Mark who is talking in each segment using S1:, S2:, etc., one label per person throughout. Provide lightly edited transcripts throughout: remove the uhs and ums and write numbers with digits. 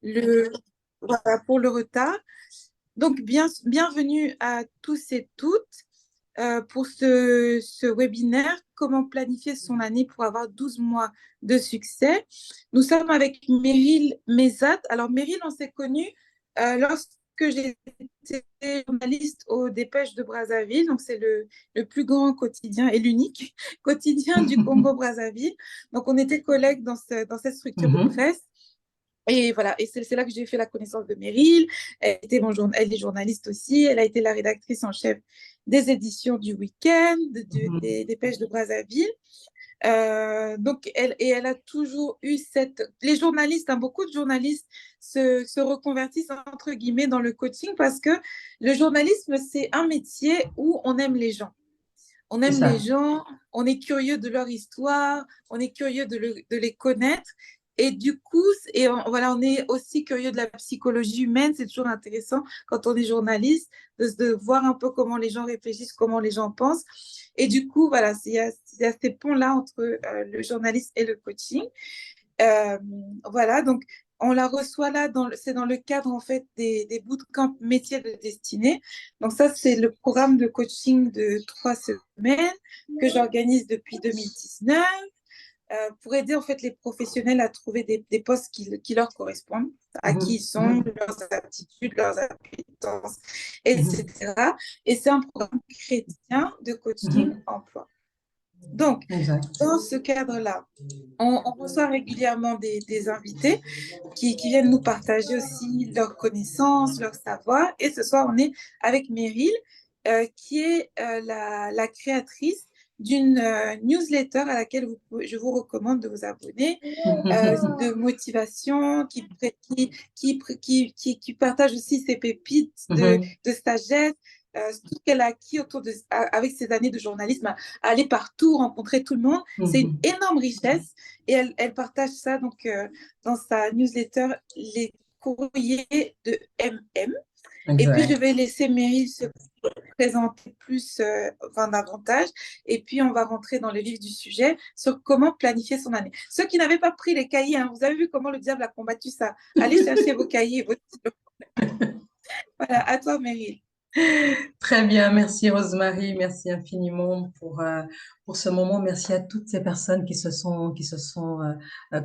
S1: le, voilà, pour le retard. Donc, bienvenue à tous et toutes pour ce webinaire, comment planifier son année pour avoir 12 mois de succès. Nous sommes avec Meryl Mezat. Alors, Meryl, on s'est connus lorsque j'étais journaliste au Dépêche de Brazzaville. Donc, c'est le plus grand quotidien et l'unique quotidien du Congo-Brazzaville. Donc, on était collègues dans cette structure de
S2: Mhm,
S1: presse. Et voilà, et c'est là que j'ai fait la connaissance de Meryl. Elle est journaliste aussi. Elle a été la rédactrice en chef des éditions du Week-end,
S2: mhm,
S1: des Pêches de Brazzaville. Donc, elle a toujours eu cette... Les journalistes, hein, beaucoup de journalistes se reconvertissent entre guillemets dans le coaching parce que le journalisme, c'est un métier où on aime les gens. On
S2: c'est
S1: aime les
S2: ça.
S1: gens, on est curieux de leur histoire, on est curieux de les connaître. Et du coup, voilà, on est aussi curieux de la psychologie humaine. C'est toujours intéressant quand on est journaliste de voir un peu comment les gens réfléchissent, comment les gens pensent. Et du coup, voilà, il y a ces ponts-là entre le journalisme et le coaching. Euh, voilà, donc on la reçoit là, c'est dans le cadre en fait des bootcamps métiers de destinée. Donc ça, c'est le programme de coaching de 3 semaines que j'organise depuis 2019 pour aider en fait les professionnels à trouver des postes qui leur correspondent, à qui
S2: Mhm,
S1: ils sont,
S2: mhm,
S1: leurs aptitudes, leurs appétences,
S2: mhm,
S1: etc. Et c'est un programme chrétien de coaching
S2: mhm.
S1: emploi. Donc,
S2: Exact.
S1: dans ce cadre-là, on reçoit régulièrement des invités qui viennent nous partager aussi leurs connaissances, leur savoir. Et ce soir, on est avec Meryl, qui est la créatrice d'une newsletter à laquelle je vous recommande de vous abonner, de motivation, qui partage aussi ses pépites
S2: Mhm,
S1: de sagesse, tout ce qu'elle a acquis avec ses années de journalisme, à aller partout, rencontrer tout le monde. C'est une
S2: mhm.
S1: énorme richesse et elle partage ça donc dans sa newsletter Les courriers de MM. Et puis, je
S2: Exact.
S1: vais laisser Meryl se présenter plus, enfin, davantage. Et puis, on va rentrer dans le vif du sujet sur comment planifier son année. Ceux qui n'avaient pas pris les cahiers, hein, vous avez vu comment le diable a combattu ça. Allez chercher vos cahiers. Voilà, à toi, Meryl.
S2: Très bien, merci Rosemary, merci infiniment pour ce moment. Merci à toutes ces personnes qui se sont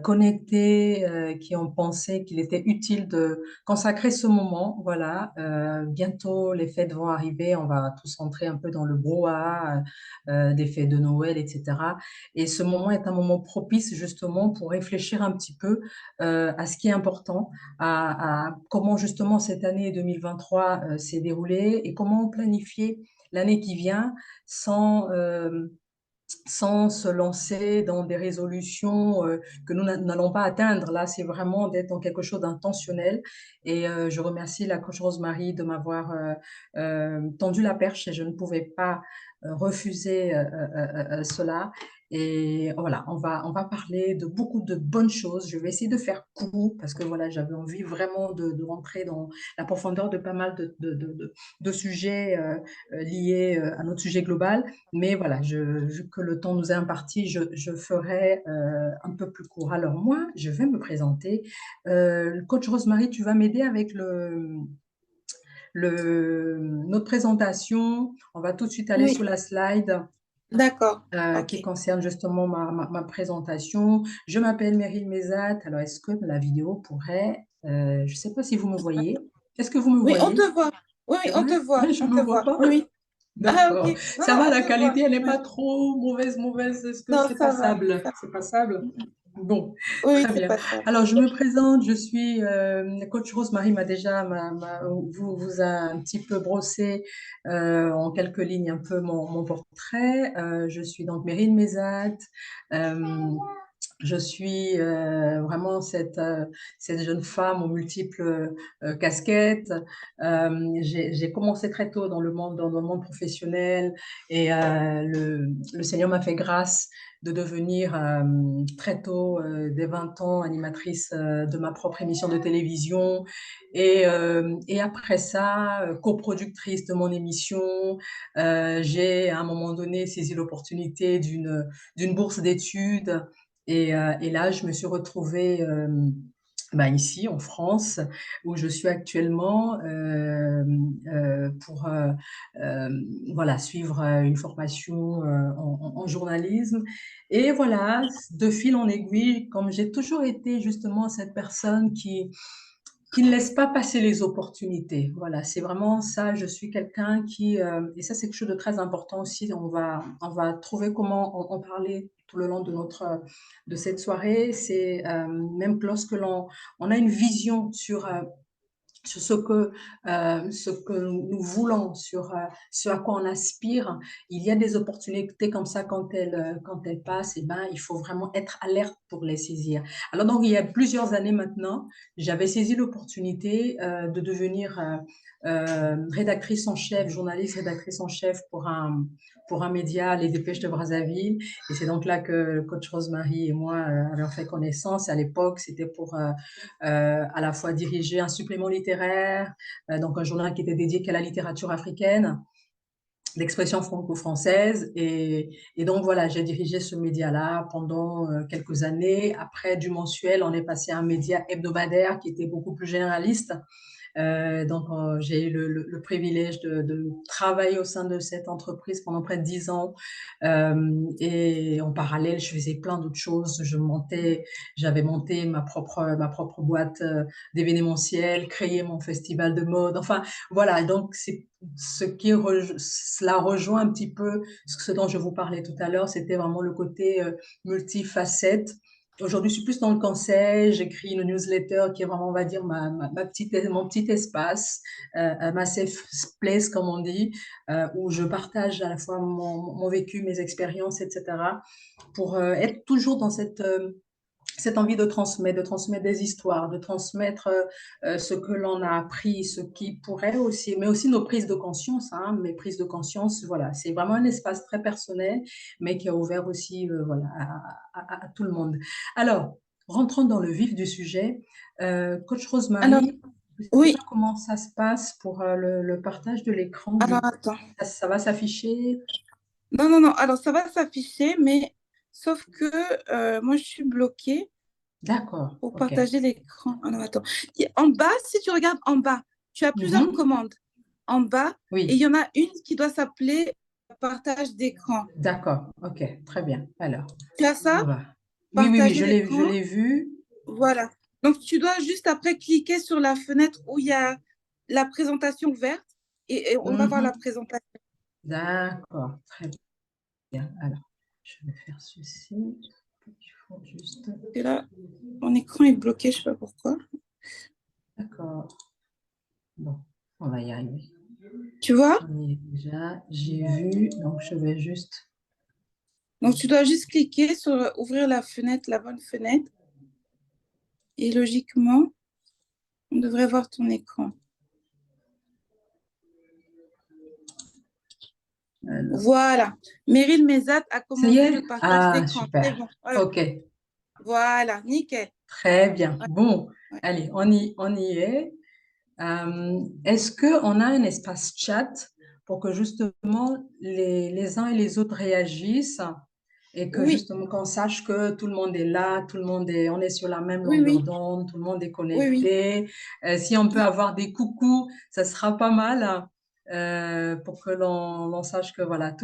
S2: connectées, qui ont pensé qu'il était utile de consacrer ce moment. Voilà, bientôt les fêtes vont arriver, on va tous rentrer un peu dans le brouhaha des fêtes de Noël, etc. Et ce moment est un moment propice justement pour réfléchir un petit peu à ce qui est important à comment justement cette année 2023 s'est déroulée et comment planifier l'année qui vient sans, sans se lancer dans des résolutions que nous n'allons pas atteindre. Là, c'est vraiment d'être dans quelque chose d'intentionnel. Et je remercie la coach Rosemary de m'avoir tendu la perche et je ne pouvais pas refuser cela. Et voilà, on va parler de beaucoup de bonnes choses. Je vais essayer de faire court parce que voilà, j'avais envie vraiment de rentrer dans la profondeur de pas mal de sujets liés à notre sujet global. Mais voilà, vu que le temps nous est imparti, je ferai un peu plus court. Alors moi, je vais me présenter. Coach Rosemary, tu vas m'aider avec notre présentation. On va tout de suite aller
S1: Oui,
S2: sur la slide
S1: d'accord.
S2: qui
S1: OK.
S2: concerne justement ma présentation. Je m'appelle Meryl Mezat. Alors, est-ce que la vidéo pourrait... je ne sais pas si vous me voyez. Est-ce que vous me
S1: Oui, on
S2: voyez?
S1: te voit. Oui,
S2: C'est
S1: on te
S2: vrai?
S1: voit.
S2: Je
S1: On
S2: ne me
S1: te
S2: vois
S1: voit.
S2: pas.
S1: Oui, oui. Ah,
S2: D'accord.
S1: OK. Non,
S2: Ça
S1: non,
S2: va,
S1: on
S2: la
S1: te voit.
S2: qualité, elle n'est
S1: Ouais.
S2: pas trop mauvaise, mauvaise. Est-ce que
S1: Non,
S2: c'est
S1: ça va.
S2: passable? C'est passable? Bon,
S1: Oui, oui,
S2: très
S1: c'est
S2: bien.
S1: pas ça.
S2: Alors, je me présente, je suis coach Rosemary m'a déjà vous a un petit peu brossé en quelques lignes un peu mon portrait. Je suis donc Meryl Mezat. Euh, je suis vraiment cette jeune femme aux multiples casquettes. J'ai commencé très tôt dans le monde professionnel et le Seigneur m'a fait grâce de devenir très tôt, dès 20 ans, animatrice de ma propre émission de télévision et après ça, coproductrice de mon émission. J'ai à un moment donné saisi l'opportunité d'une bourse d'études et là, je me suis retrouvée ben ici en France, où je suis actuellement pour euh, voilà, suivre une formation en journalisme. Et voilà, de fil en aiguille, comme j'ai toujours été justement cette personne qui ne laisse pas passer les opportunités. Voilà, c'est vraiment ça. Je suis quelqu'un qui, et ça c'est quelque chose de très important aussi. On va trouver comment en parler tout le long de de cette soirée. C'est même que lorsque on a une vision sur ce que nous voulons, sur ce à quoi on aspire. Il y a des opportunités comme ça quand elles passent, et ben, il faut vraiment être alerte pour les saisir. Alors donc, il y a plusieurs années maintenant, j'avais saisi l'opportunité de devenir rédactrice en chef, journaliste rédactrice en chef pour un média, Les Dépêches de Brazzaville. Et c'est donc là que le coach Rosemary et moi avions fait connaissance. À l'époque, c'était pour à la fois diriger un supplément littéraire, donc un journal qui était dédié qu'à la littérature africaine, d'expression franco-française. Et donc voilà, j'ai dirigé ce média-là pendant quelques années. Après du mensuel, on est passé à un média hebdomadaire qui était beaucoup plus généraliste. J'ai eu le privilège de travailler au sein de cette entreprise pendant près de 10 ans. Et en parallèle, je faisais plein d'autres choses. J'avais monté ma propre boîte d'événementiel, créé mon festival de mode. Enfin, voilà. Donc, c'est cela rejoint un petit peu ce dont je vous parlais tout à l'heure. C'était vraiment le côté multifacette. Aujourd'hui, je suis plus dans le conseil. J'écris une newsletter qui est vraiment, on va dire, mon petit espace, ma safe place, comme on dit, où je partage à la fois mon vécu, mes expériences, etc., pour être toujours dans cette envie de transmettre des histoires, de transmettre ce que l'on a appris, ce qui pourrait aussi, mais aussi nos prises de conscience, hein, mes prises de conscience, voilà, c'est vraiment un espace très personnel, mais qui est ouvert aussi, voilà, à tout le monde. Alors, rentrons dans le vif du sujet. Coach
S1: Alors,
S2: Rosemary, je ne sais pas
S1: oui,
S2: comment ça se passe pour le partage de l'écran,
S1: alors attends.
S2: ça va s'afficher?
S1: Non, non, non. Alors, ça va s'afficher, mais sauf que moi, je suis bloquée
S2: D'accord,
S1: pour
S2: ok.
S1: partager l'écran. Alors, attends. En bas, si tu regardes en bas, tu as plusieurs
S2: Mhm.
S1: commandes en bas et il
S2: Oui.
S1: y en a une qui doit s'appeler partage d'écran.
S2: D'accord, ok, très bien. Alors,
S1: Tu as ça?
S2: on va. Oui, oui, oui,
S1: Partager
S2: je
S1: l'écran.
S2: l'ai vu.
S1: Voilà. Donc, tu dois juste après cliquer sur la fenêtre où il y a la présentation verte et on va voir la
S2: Mhm.
S1: présentation.
S2: D'accord, très bien. Alors, je vais faire ceci. Il faut juste.
S1: Et là, mon écran est bloqué, je ne sais pas pourquoi.
S2: D'accord. Bon, on va y arriver.
S1: Tu vois?
S2: On y est déjà. J'ai vu, donc je vais juste.
S1: Donc, tu dois juste cliquer sur ouvrir la fenêtre, la bonne fenêtre. Et logiquement, on devrait voir ton écran.
S2: Alors,
S1: Voilà. Meryl Mezat a
S2: ça y
S1: commencé
S2: est?
S1: le partage
S2: Ah,
S1: d'écran. C'est
S2: super.
S1: bon. Ouais.
S2: Ok,
S1: Voilà. Nickel.
S2: très bien.
S1: Ouais,
S2: Bon,
S1: ouais.
S2: allez, on y est. Est-ce qu'on a un espace chat pour que justement les uns et les autres réagissent et que
S1: Oui,
S2: justement qu'on sache que tout le monde est là, on est sur la même
S1: oui,
S2: longueur
S1: oui,
S2: d'onde, tout le monde est
S1: oui, oui.
S2: connecté. Si on peut avoir des coucous, ça sera pas mal pour que l'on sache que voilà,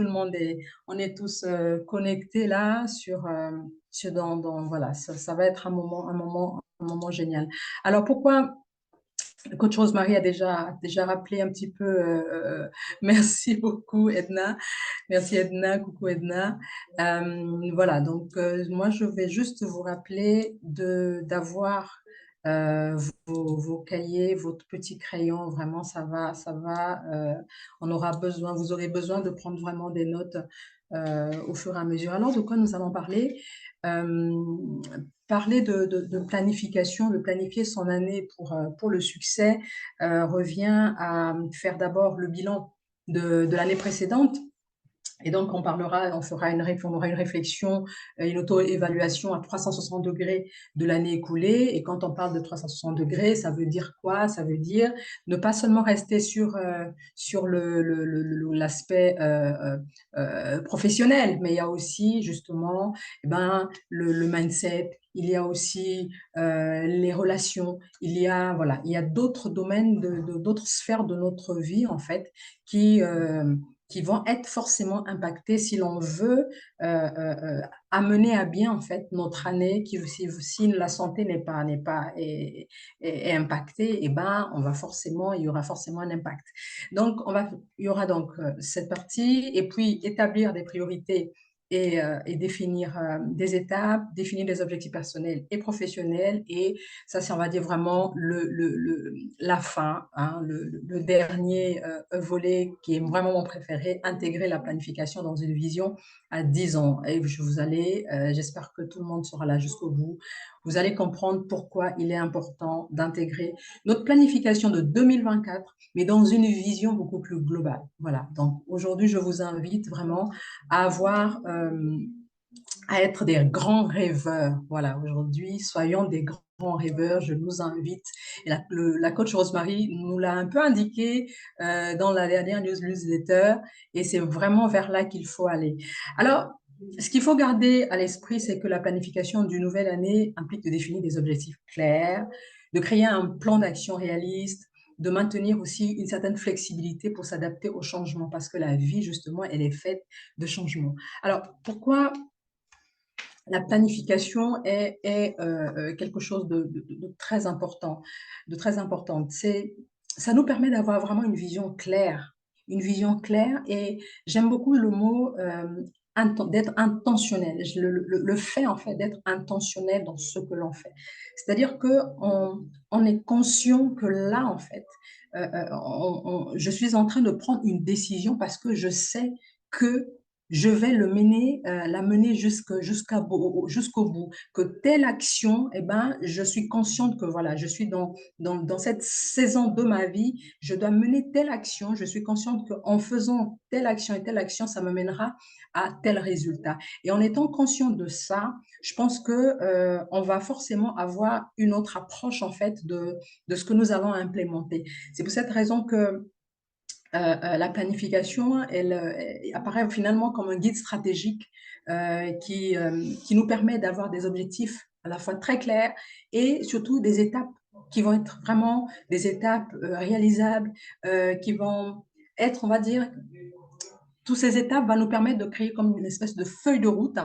S2: on est tous connectés là voilà, ça va être un moment génial. Alors pourquoi Coach Rosemary a déjà rappelé un petit peu. Merci beaucoup, Edna. Merci, Edna. Coucou, Edna. Voilà, donc moi, je vais juste vous rappeler d'avoir vos cahiers, votre petit crayon. Vraiment, ça va. On aura besoin, vous aurez besoin de prendre vraiment des notes au fur et à mesure. Alors, de quoi nous allons parler? Euh, Parler de planification, de planifier son année pour le succès, revient à faire d'abord le bilan de l'année précédente Et donc, on parlera, on aura une réflexion, une auto-évaluation à 360 degrés de l'année écoulée. Et quand on parle de 360 degrés, ça veut dire quoi? Ça veut dire ne pas seulement rester sur l'aspect professionnel, mais il y a aussi justement eh ben, le mindset, il y a aussi les relations, voilà, il y a d'autres domaines, d'autres sphères de notre vie, en fait, qui, qui vont être forcément impactés si l'on veut amener à bien en fait notre année. Si la santé est impactée, et ben il y aura forcément un impact. Donc il y aura donc cette partie et puis établir des priorités et définir des étapes, définir des objectifs personnels et professionnels. Et ça, c'est, on va dire, vraiment la fin, hein, le dernier volet qui est vraiment mon préféré, intégrer la planification dans une vision à 10 ans. Et j'espère que tout le monde sera là jusqu'au bout. Vous allez comprendre pourquoi il est important d'intégrer notre planification de 2024, mais dans une vision beaucoup plus globale. Voilà. Donc, aujourd'hui, je vous invite vraiment à être des grands rêveurs. Voilà, aujourd'hui, soyons des grands rêveurs. Je nous invite. Et la coach Rosemary nous l'a un peu indiqué dans la dernière newsletter, et c'est vraiment vers là qu'il faut aller. Alors, ce qu'il faut garder à l'esprit, c'est que la planification d'une nouvelle année implique de définir des objectifs clairs, de créer un plan d'action réaliste, de maintenir aussi une certaine flexibilité pour s'adapter aux changements, parce que la vie, justement, elle est faite de changements. Alors, pourquoi la planification est quelque chose de très important, de très importante. Ça nous permet d'avoir vraiment une vision claire. Et j'aime beaucoup le mot d'être intentionnel. Le fait en fait d'être intentionnel dans ce que l'on fait. C'est-à-dire que on est conscient que là en fait, je suis en train de prendre une décision parce que je sais que je vais la mener jusqu'au bout. Que telle action, eh ben, je suis consciente que voilà, je suis dans cette saison de ma vie, je dois mener telle action. Je suis consciente qu'en faisant telle action et telle action, ça me mènera à tel résultat. Et en étant conscient de ça, je pense que on va forcément avoir une autre approche en fait de ce que nous allons implémenter. C'est pour cette raison que la planification, elle apparaît finalement comme un guide stratégique qui nous permet d'avoir des objectifs à la fois très clairs et surtout des étapes qui vont être vraiment des étapes réalisables, qui vont être, on va dire, toutes ces étapes vont nous permettre de créer comme une espèce de feuille de route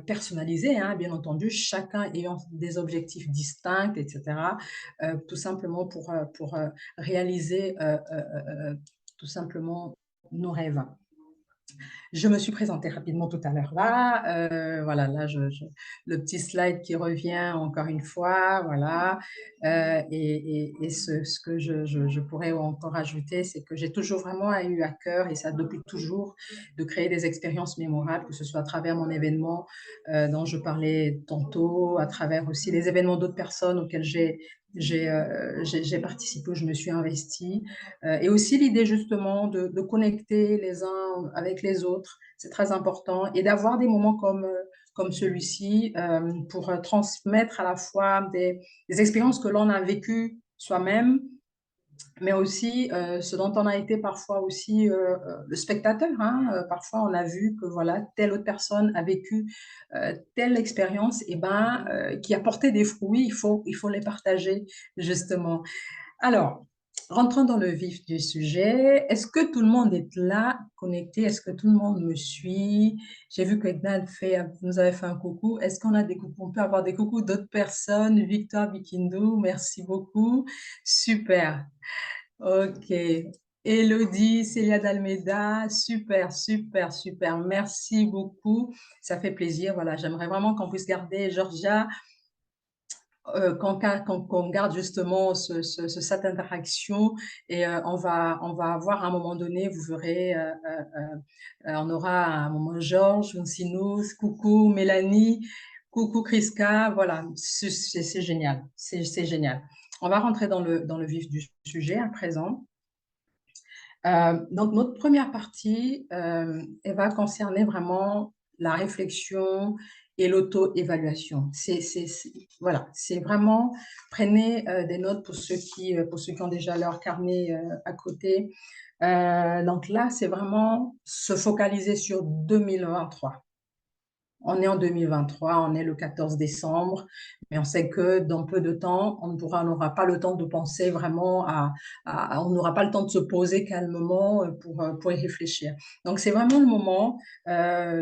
S2: personnalisée, hein, bien entendu, chacun ayant des objectifs distincts, etc., tout simplement pour réaliser tout simplement nos rêves. Je me suis présentée rapidement tout à l'heure là. Voilà, là, le petit slide qui revient encore une fois. Voilà. Et ce que je pourrais encore ajouter, c'est que j'ai toujours vraiment eu à cœur, et ça depuis toujours, de créer des expériences mémorables, que ce soit à travers mon événement dont je parlais tantôt, à travers aussi les événements d'autres personnes auxquels j'ai participé, où je me suis investie. Et aussi l'idée justement de connecter les uns avec les autres, c'est très important. Et d'avoir des moments comme celui-ci pour transmettre à la fois des expériences que l'on a vécues soi-même, mais aussi ce dont on a été parfois aussi le spectateur. Hein. Parfois, on a vu que voilà, telle autre personne a vécu telle expérience, et ben, qui a porté des fruits. Il faut les partager, justement. Alors, rentrons dans le vif du sujet. Est-ce que tout le monde est là, connecté? Est-ce que tout le monde me suit? J'ai vu que Edna nous avait fait un coucou. Est-ce qu'on a des coucous? On peut avoir des coucous d'autres personnes? Victor Bikindo, merci beaucoup. Super. Ok. Elodie, Célia d'Almeida, super, super, super. Merci beaucoup. Ça fait plaisir. Voilà, j'aimerais vraiment qu'on puisse garder Georgia, qu'on garde justement cette interaction. Et on va avoir à un moment donné, vous verrez, on aura à un moment Georges, Sinous, coucou Mélanie, coucou Kriska, voilà, c'est génial, c'est génial. On va rentrer dans le vif du sujet à présent. Donc, notre première partie, elle va concerner vraiment la réflexion et l'auto-évaluation. Voilà, c'est vraiment, prenez des notes pour ceux qui ont déjà leur carnet à côté. Donc là, c'est vraiment se focaliser sur 2023. On est en 2023, on est le 14 décembre, mais on sait que dans peu de temps, on n'aura pas le temps de penser vraiment on n'aura pas le temps de se poser calmement pour y réfléchir. Donc, c'est vraiment le moment,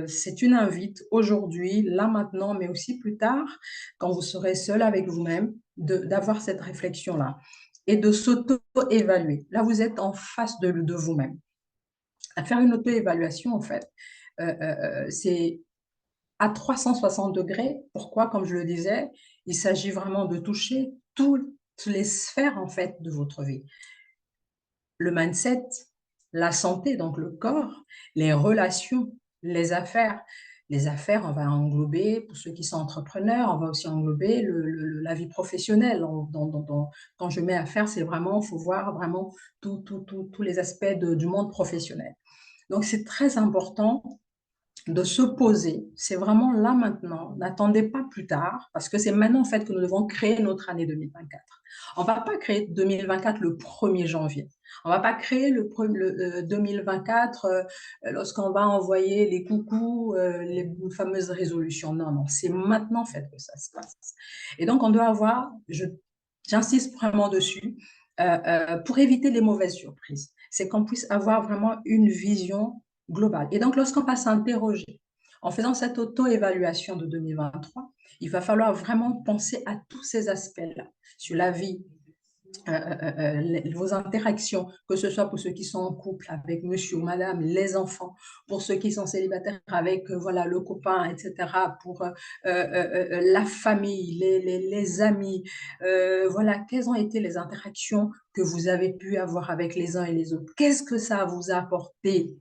S2: c'est une invite aujourd'hui, là maintenant, mais aussi plus tard, quand vous serez seul avec vous-même, d'avoir cette réflexion-là et de s'auto-évaluer. Là, vous êtes en face de vous-même. À faire une auto-évaluation, en fait, c'est à 360 degrés. Pourquoi? Comme je le disais, il s'agit vraiment de toucher toutes les sphères en fait de votre vie. Le mindset, la santé, donc le corps, les relations, les affaires. Les affaires, on va englober, pour ceux qui sont entrepreneurs, on va aussi englober la vie professionnelle. Quand je mets affaires, c'est vraiment, il faut voir vraiment tous les aspects du monde professionnel. Donc, c'est très important de se poser. C'est vraiment là maintenant. N'attendez pas plus tard, parce que c'est maintenant en fait que nous devons créer notre année 2024. On ne va pas créer 2024 le 1er janvier. On ne va pas créer le 2024 lorsqu'on va envoyer les coucous, les fameuses résolutions. Non, non, c'est maintenant en fait que ça se passe. Et donc, on doit avoir, j'insiste vraiment dessus, pour éviter les mauvaises surprises. C'est qu'on puisse avoir vraiment une vision globale. Et donc, lorsqu'on va s'interroger, en faisant cette auto-évaluation de 2023, il va falloir vraiment penser à tous ces aspects-là, sur la vie, vos interactions, que ce soit pour ceux qui sont en couple avec monsieur ou madame, les enfants, pour ceux qui sont célibataires avec voilà, le copain, etc., pour la famille, les amis, voilà, quelles ont été les interactions que vous avez pu avoir avec les uns et les autres? Qu'est-ce que ça vous a apporté?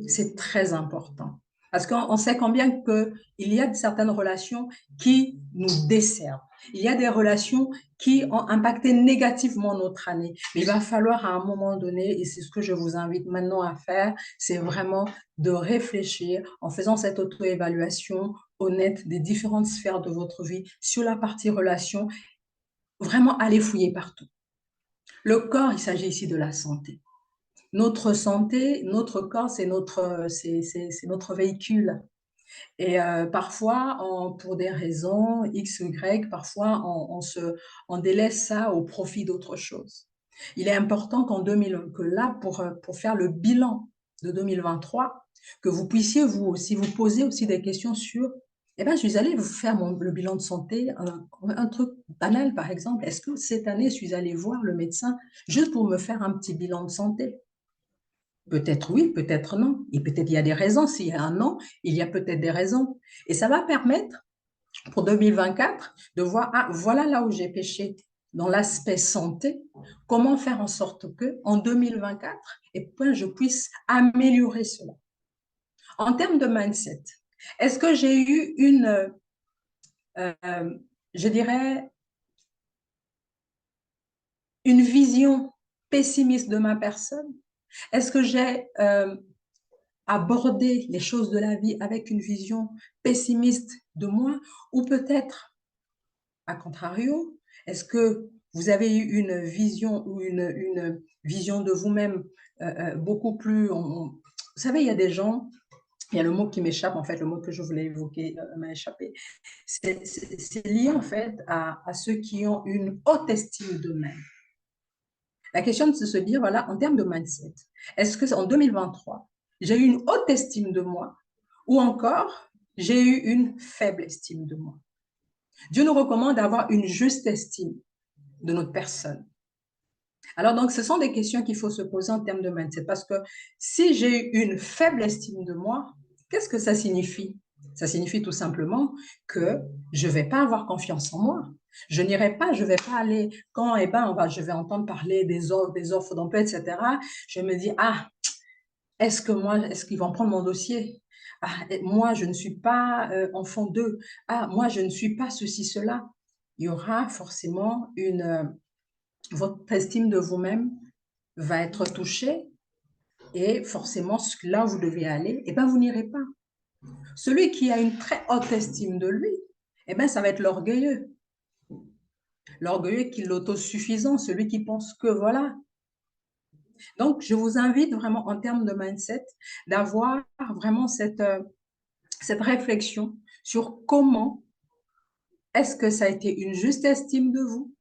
S2: C'est très important. Parce qu'on sait combien qu'il y a certaines relations qui nous desservent. Il y a des relations qui ont impacté négativement notre année. Mais il va falloir à un moment donné, et c'est ce que je vous invite maintenant à faire, c'est vraiment de réfléchir en faisant cette auto-évaluation honnête des différentes sphères de votre vie sur la partie relation, vraiment aller fouiller partout. Le corps, il s'agit ici de la santé. Notre santé, notre corps, c'est notre véhicule. Et parfois, pour des raisons X, Y, parfois on délaisse ça au profit d'autre chose. Il est important que là, pour faire le bilan de 2023, que vous puissiez vous aussi vous poser aussi des questions sur, eh bien, je suis allée vous faire le bilan de santé, un truc banal par exemple. Est-ce que cette année, je suis allée voir le médecin juste pour me faire un petit bilan de santé? Peut-être oui, peut-être non. Et peut-être il y a des raisons. S'il y a un non, il y a peut-être des raisons. Et ça va permettre pour 2024 de voir, ah, voilà là où j'ai péché dans l'aspect santé. Comment faire en sorte que en 2024, et puis je puisse améliorer cela. En termes de mindset, est-ce que j'ai eu je dirais, une vision pessimiste de ma personne? Est-ce que j'ai aborder les choses de la vie avec une vision pessimiste de moi, ou peut-être, à contrario, est-ce que vous avez eu une vision ou une vision de vous-même beaucoup plus... vous savez, il y a des gens, il y a le mot qui m'échappe, en fait, le mot que je voulais évoquer m'a échappé. C'est lié, en fait, à ceux qui ont une haute estime d'eux-mêmes. La question, c'est de se dire, voilà, en termes de mindset, est-ce que en 2023, j'ai eu une haute estime de moi ou encore j'ai eu une faible estime de moi? Dieu nous recommande d'avoir une juste estime de notre personne. Alors, donc, ce sont des questions qu'il faut se poser en termes de mindset parce que si j'ai eu une faible estime de moi, qu'est-ce que ça signifie? Ça signifie tout simplement que je ne vais pas avoir confiance en moi. Je n'irai pas, je ne vais pas aller, quand je vais entendre parler des offres d'emploi, etc. Je me dis, ah, est-ce qu'ils vont prendre mon dossier? Ah, moi, je ne suis pas enfant d'eux. Ah, moi, je ne suis pas ceci, cela. Il y aura forcément votre estime de vous-même va être touchée Et forcément, là où vous devez aller, eh ben, vous n'irez pas. Celui qui a une très haute estime de lui, eh ben, ça va être l'orgueilleux. L'orgueilleux qui est l'autosuffisant, celui qui pense que voilà. Donc, je vous invite vraiment en termes de mindset d'avoir vraiment cette réflexion sur comment est-ce que ça a été une juste estime de vous?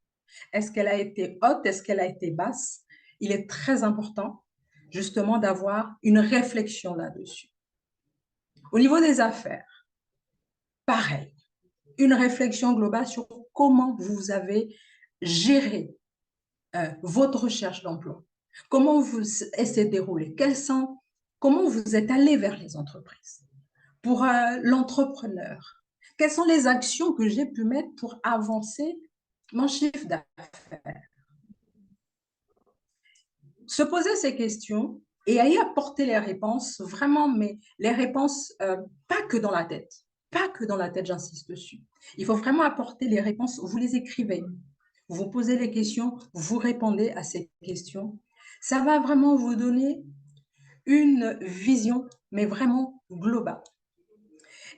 S2: Est-ce qu'elle a été haute? Est-ce qu'elle a été basse? Il est très important justement d'avoir une réflexion là-dessus. Au niveau des affaires, pareil, une réflexion globale sur comment vous avez géré votre recherche d'emploi, comment vous s'est déroulé, comment vous êtes allé vers les entreprises. Pour l'entrepreneur, quelles sont les actions que j'ai pu mettre pour avancer mon chiffre d'affaires? Se poser ces questions et à y apporter les réponses, vraiment, mais les réponses, pas que dans la tête. Pas que dans la tête, j'insiste dessus. Il faut vraiment apporter les réponses, vous les écrivez, vous posez les questions, vous répondez à ces questions. Ça va vraiment vous donner une vision, mais vraiment globale.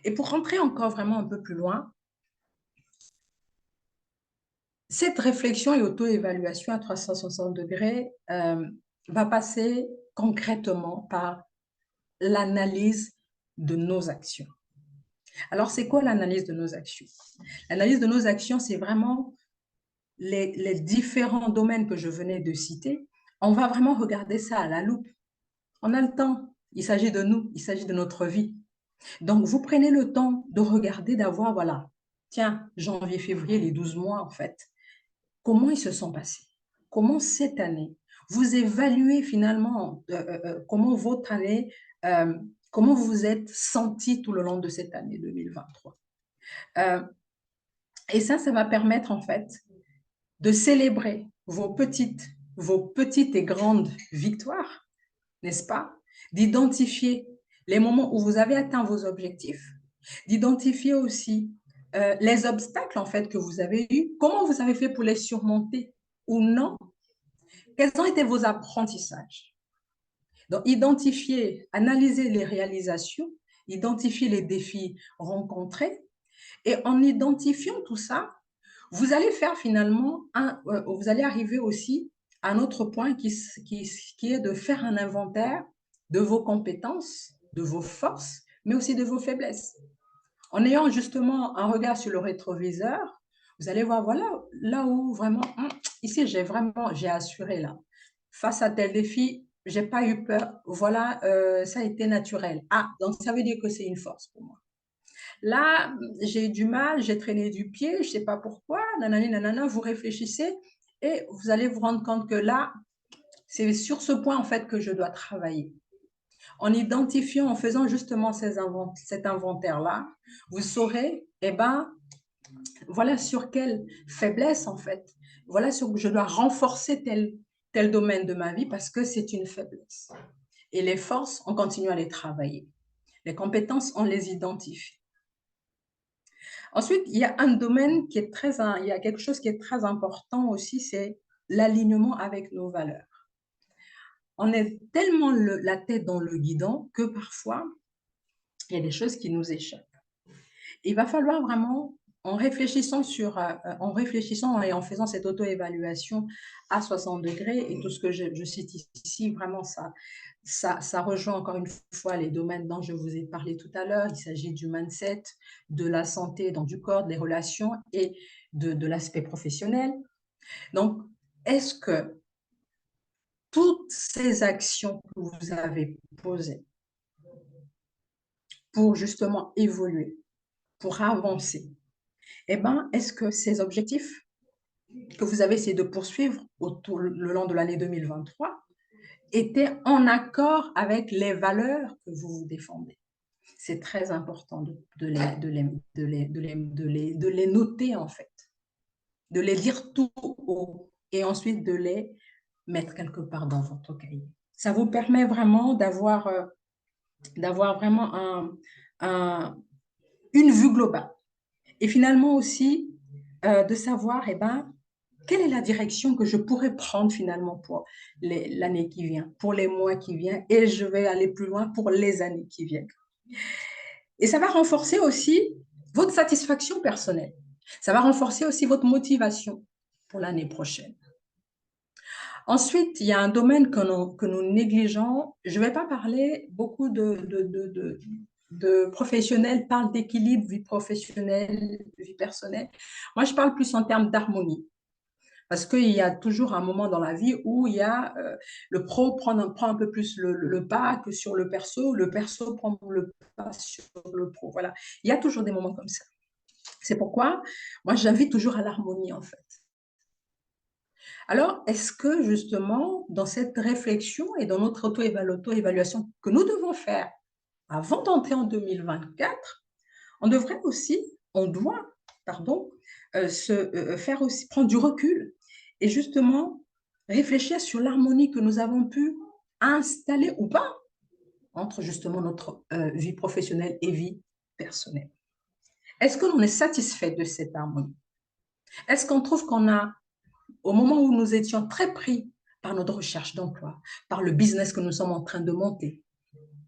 S2: Et pour rentrer encore vraiment un peu plus loin, cette réflexion et auto-évaluation à 360 degrés va passer concrètement par l'analyse de nos actions. Alors, c'est quoi l'analyse de nos actions? L'analyse de nos actions, c'est vraiment les différents domaines que je venais de citer. On va vraiment regarder ça à la loupe. On a le temps. Il s'agit de nous, il s'agit de notre vie. Donc, vous prenez le temps de regarder, d'avoir, voilà, tiens, janvier, février, les 12 mois, en fait, comment ils se sont passés? Comment cette année, vous évaluez finalement comment votre année, comment vous vous êtes senti tout le long de cette année 2023. Et ça va permettre en fait de célébrer vos petites et grandes victoires, n'est-ce pas? D'identifier les moments où vous avez atteint vos objectifs, d'identifier aussi les obstacles en fait que vous avez eus, comment vous avez fait pour les surmonter ou non, quels ont été vos apprentissages. Donc, identifier, analyser les réalisations, identifier les défis rencontrés, et en identifiant tout ça, vous allez faire finalement, vous allez arriver aussi à un autre point qui est de faire un inventaire de vos compétences, de vos forces, mais aussi de vos faiblesses. En ayant justement un regard sur le rétroviseur, vous allez voir, voilà, là où vraiment, ici, j'ai assuré là. Face à tel défi, j'ai pas eu peur. Voilà, ça a été naturel. Ah, donc ça veut dire que c'est une force pour moi. Là, j'ai eu du mal, j'ai traîné du pied, je sais pas pourquoi, nanani, nanana, vous réfléchissez et vous allez vous rendre compte que là, c'est sur ce point en fait que je dois travailler. En identifiant, en faisant justement cet inventaire-là, vous saurez, eh ben, voilà sur quelle faiblesse en fait, voilà sur je dois renforcer tel domaine de ma vie parce que c'est une faiblesse. Et les forces, on continue à les travailler. Les compétences, on les identifie. Ensuite, il y a un domaine qui est il y a quelque chose qui est très important aussi, c'est l'alignement avec nos valeurs. On est tellement la tête dans le guidon que parfois, il y a des choses qui nous échappent. Il va falloir vraiment, en réfléchissant et en faisant cette auto-évaluation à 60 degrés, et tout ce que je cite ici, vraiment, ça rejoint encore une fois les domaines dont je vous ai parlé tout à l'heure. Il s'agit du mindset, de la santé, donc du corps, des relations et de l'aspect professionnel. Donc, est-ce que toutes ces actions que vous avez posées pour justement évoluer, pour avancer, eh ben, est-ce que ces objectifs que vous avez essayé de poursuivre le long de l'année 2023 étaient en accord avec les valeurs que vous défendez? C'est très important de les noter en fait, de les lire tout haut et ensuite de les mettre quelque part dans votre cahier. Ça vous permet vraiment d'avoir vraiment une vue globale. Et finalement aussi, de savoir, eh ben, quelle est la direction que je pourrais prendre finalement pour l'année qui vient, pour les mois qui viennent, et je vais aller plus loin pour les années qui viennent. Et ça va renforcer aussi votre satisfaction personnelle. Ça va renforcer aussi votre motivation pour l'année prochaine. Ensuite, il y a un domaine que nous négligeons. Je ne vais pas parler beaucoup de professionnels parlent d'équilibre, vie professionnelle, vie personnelle. Moi, je parle plus en termes d'harmonie. Parce qu'il y a toujours un moment dans la vie où il y a le pro prend un peu plus le pas que sur le perso prend le pas sur le pro. Voilà. Il y a toujours des moments comme ça. C'est pourquoi moi, j'invite toujours à l'harmonie, en fait. Alors, est-ce que justement, dans cette réflexion et dans notre auto-évaluation que nous devons faire avant d'entrer en 2024, on devrait aussi, on doit, pardon, faire aussi prendre du recul et justement réfléchir sur l'harmonie que nous avons pu installer ou pas entre justement notre vie professionnelle et vie personnelle. Est-ce que l'on est satisfait de cette harmonie? Est-ce qu'on trouve qu'on a, au moment où nous étions très pris par notre recherche d'emploi, par le business que nous sommes en train de monter,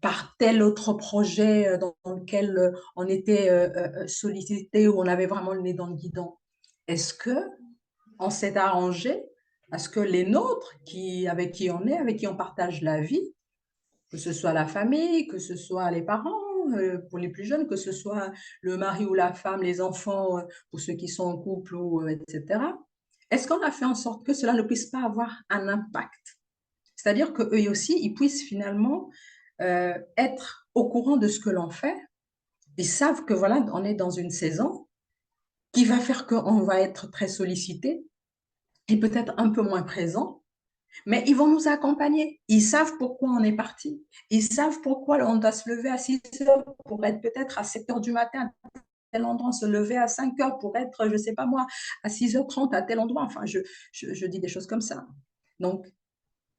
S2: par tel autre projet dans lequel on était sollicité, où on avait vraiment le nez dans le guidon, est-ce qu'on s'est arrangé à ce que les nôtres, avec qui on est, avec qui on partage la vie, que ce soit la famille, que ce soit les parents, pour les plus jeunes, que ce soit le mari ou la femme, les enfants, pour ceux qui sont en couple, etc. Est-ce qu'on a fait en sorte que cela ne puisse pas avoir un impact? C'est-à-dire qu'eux aussi, ils puissent finalement être au courant de ce que l'on fait. Ils savent que voilà, on est dans une saison qui va faire qu'on va être très sollicité et peut-être un peu moins présent, mais ils vont nous accompagner. Ils savent pourquoi on est parti. Ils savent pourquoi on doit se lever à 6 heures pour être peut-être à 7 heures du matin à tel endroit, se lever à 5 heures pour être, je ne sais pas moi, à 6h30 à tel endroit. Enfin, je dis des choses comme ça. Donc,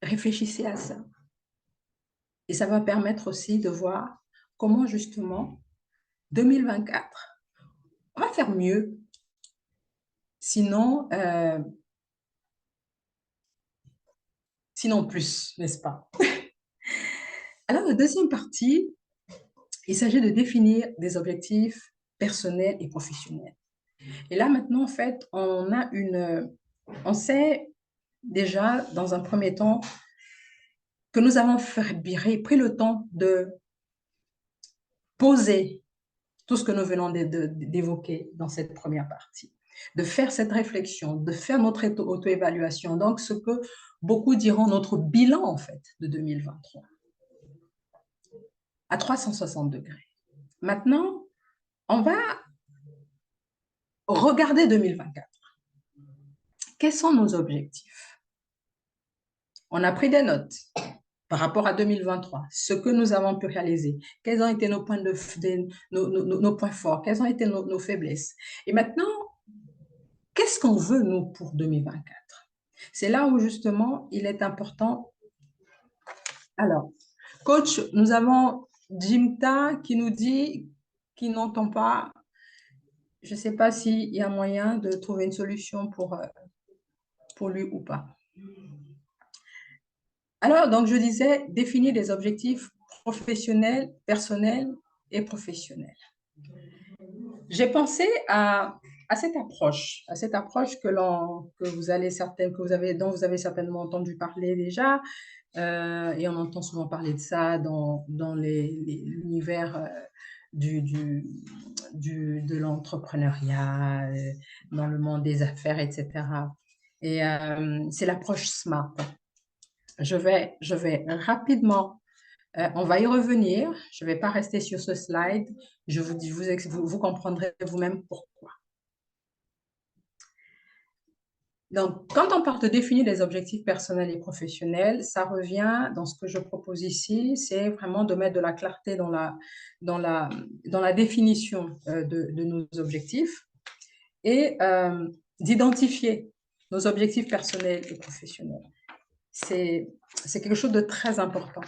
S2: réfléchissez à ça. Et ça va permettre aussi de voir comment justement 2024, on va faire mieux. Sinon, sinon plus, n'est-ce pas? Alors, la deuxième partie, il s'agit de définir des objectifs personnels et professionnels. Et là, maintenant, en fait, on sait déjà, dans un premier temps, que nous avons pris le temps de poser tout ce que nous venons d'évoquer dans cette première partie, de faire cette réflexion, de faire notre auto-évaluation, donc ce que beaucoup diront notre bilan en fait de 2023 à 360 degrés. Maintenant, on va regarder 2024. Quels sont nos objectifs? On a pris des notes par rapport à 2023, ce que nous avons pu réaliser, quels ont été nos points, nos points forts, quelles ont été nos faiblesses. Et maintenant, qu'est-ce qu'on veut, nous, pour 2024? C'est là où, justement, il est important. Alors, coach, nous avons Jimta qui nous dit qu'il n'entend pas. Je ne sais pas s'il y a moyen de trouver une solution pour lui ou pas. Alors, donc, je disais, définir des objectifs professionnels, personnels et professionnels. J'ai pensé à cette approche dont vous avez certainement entendu parler déjà, et on entend souvent parler de ça dans l'univers de l'entrepreneuriat, dans le monde des affaires, etc. Et c'est l'approche SMART. Je vais rapidement, on va y revenir. Je ne vais pas rester sur ce slide. Vous comprendrez vous-même pourquoi. Donc, quand on parle de définir des objectifs personnels et professionnels, ça revient dans ce que je propose ici, c'est vraiment de mettre de la clarté dans la définition de nos objectifs et d'identifier nos objectifs personnels et professionnels. C'est quelque chose de très important.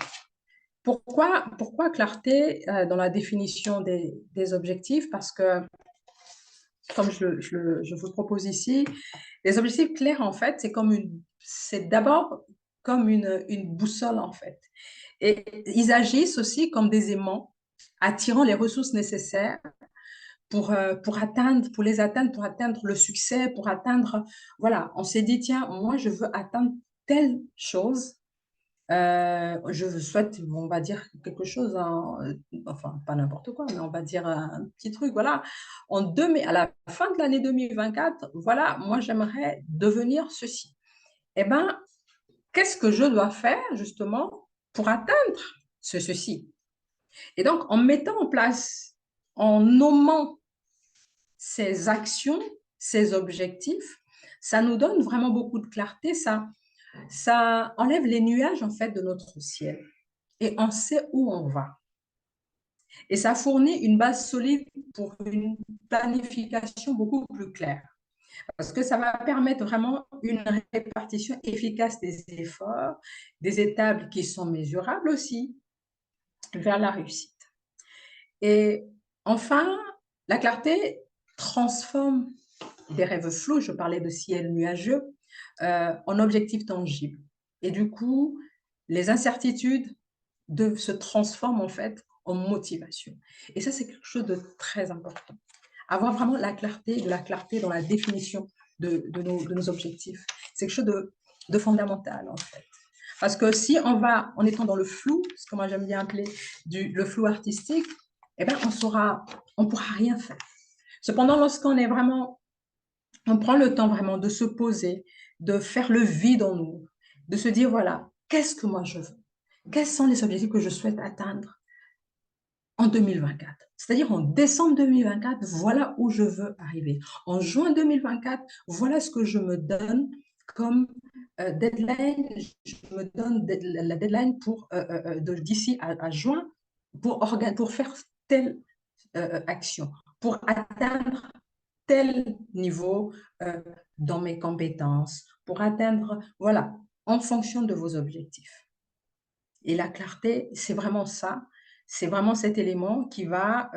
S2: Pourquoi clarté dans la définition des objectifs? Parce que, comme je vous propose ici, Les objectifs clairs, en fait, c'est d'abord comme une boussole, en fait. Et ils agissent aussi comme des aimants, attirant les ressources nécessaires pour les atteindre, pour atteindre le succès, pour atteindre, voilà, on s'est dit, tiens, moi, je veux atteindre telle chose. Je souhaite, on va dire quelque chose, enfin, pas n'importe quoi, mais on va dire un petit truc, voilà. À la fin de l'année 2024, voilà, moi, j'aimerais devenir ceci. Eh bien, qu'est-ce que je dois faire, justement, pour atteindre ceci? Et donc, en mettant en place, en nommant ces actions, ces objectifs, ça nous donne vraiment beaucoup de clarté, ça enlève les nuages en fait de notre ciel et on sait où on va. Et ça fournit une base solide pour une planification beaucoup plus claire. Parce que ça va permettre vraiment une répartition efficace des efforts, des étapes qui sont mesurables aussi vers la réussite. Et enfin, la clarté transforme des rêves flous, je parlais de ciel nuageux, en objectifs tangibles. Et du coup, les incertitudes se transforment en fait en motivation. Et ça, c'est quelque chose de très important. Avoir vraiment de la clarté dans la définition de nos objectifs. C'est quelque chose de fondamental en fait. Parce que si on va en étant dans le flou, ce que moi j'aime bien appeler le flou artistique, eh ben on pourra rien faire. Cependant, on prend le temps vraiment de se poser, de faire le vide en nous, de se dire, voilà, qu'est-ce que moi je veux? Quels sont les objectifs que je souhaite atteindre en 2024? C'est-à-dire en décembre 2024, voilà où je veux arriver. En juin 2024, voilà ce que je me donne comme deadline. Je me donne la deadline d'ici à juin pour faire telle action, pour atteindre tel niveau dans mes compétences, pour atteindre, voilà, en fonction de vos objectifs. Et la clarté, c'est vraiment ça, c'est vraiment cet élément qui va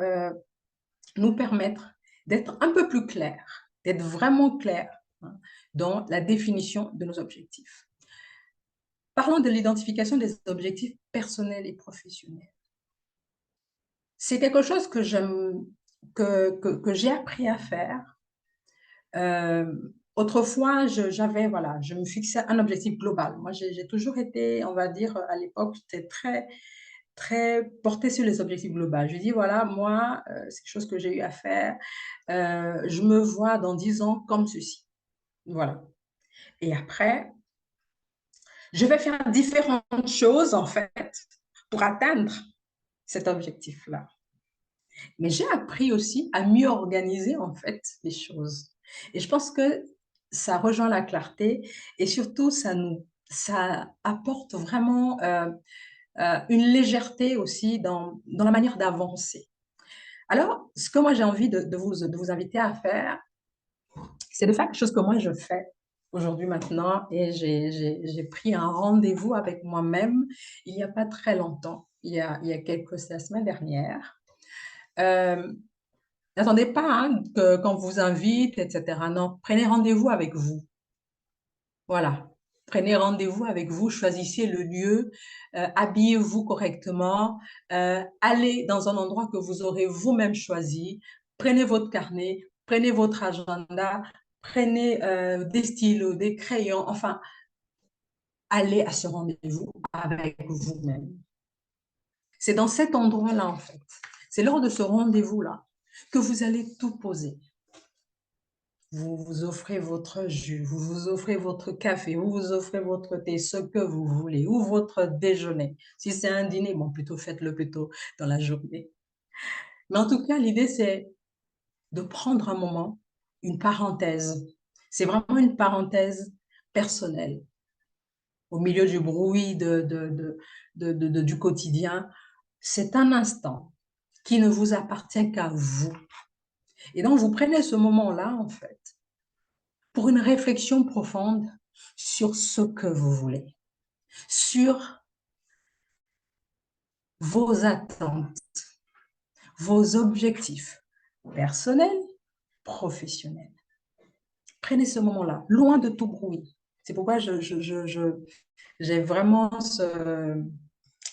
S2: nous permettre d'être un peu plus clair, d'être vraiment clair hein, dans la définition de nos objectifs. Parlons de l'identification des objectifs personnels et professionnels. C'est quelque chose que j'ai appris à faire. Autrefois, je me fixais un objectif global. Moi, j'ai toujours été, on va dire, à l'époque, j'étais très portée sur les objectifs globaux. Je dis, voilà, moi, c'est quelque chose que j'ai eu à faire. Je me vois dans 10 ans comme ceci. Voilà. Et après, je vais faire différentes choses, en fait, pour atteindre cet objectif-là. Mais j'ai appris aussi à mieux organiser, en fait, les choses. Et je pense que ça rejoint la clarté et surtout, ça apporte vraiment une légèreté aussi dans la manière d'avancer. Alors, ce que moi j'ai envie de vous inviter à faire, c'est de faire quelque chose que moi je fais aujourd'hui maintenant et j'ai pris un rendez-vous avec moi-même il n'y a pas très longtemps, il y a la semaine dernière. Euh, N'attendez pas hein, qu'on vous invite, etc. Non, prenez rendez-vous avec vous. Voilà. Prenez rendez-vous avec vous, choisissez le lieu, habillez-vous correctement, allez dans un endroit que vous aurez vous-même choisi, prenez votre carnet, prenez votre agenda, prenez des stylos, des crayons, enfin, allez à ce rendez-vous avec vous-même. C'est dans cet endroit-là, en fait, c'est lors de ce rendez-vous-là que vous allez tout poser. Vous vous offrez votre jus, vous vous offrez votre café, vous vous offrez votre thé, ce que vous voulez, ou votre déjeuner. Si c'est un dîner, bon, plutôt faites-le plutôt dans la journée. Mais en tout cas, l'idée, c'est de prendre un moment, une parenthèse. C'est vraiment une parenthèse personnelle. Au milieu du bruit du quotidien, c'est un instant qui ne vous appartient qu'à vous. Et donc, vous prenez ce moment-là, en fait, pour une réflexion profonde sur ce que vous voulez, sur vos attentes, vos objectifs personnels, professionnels. Prenez ce moment-là, loin de tout bruit. C'est pourquoi j'ai vraiment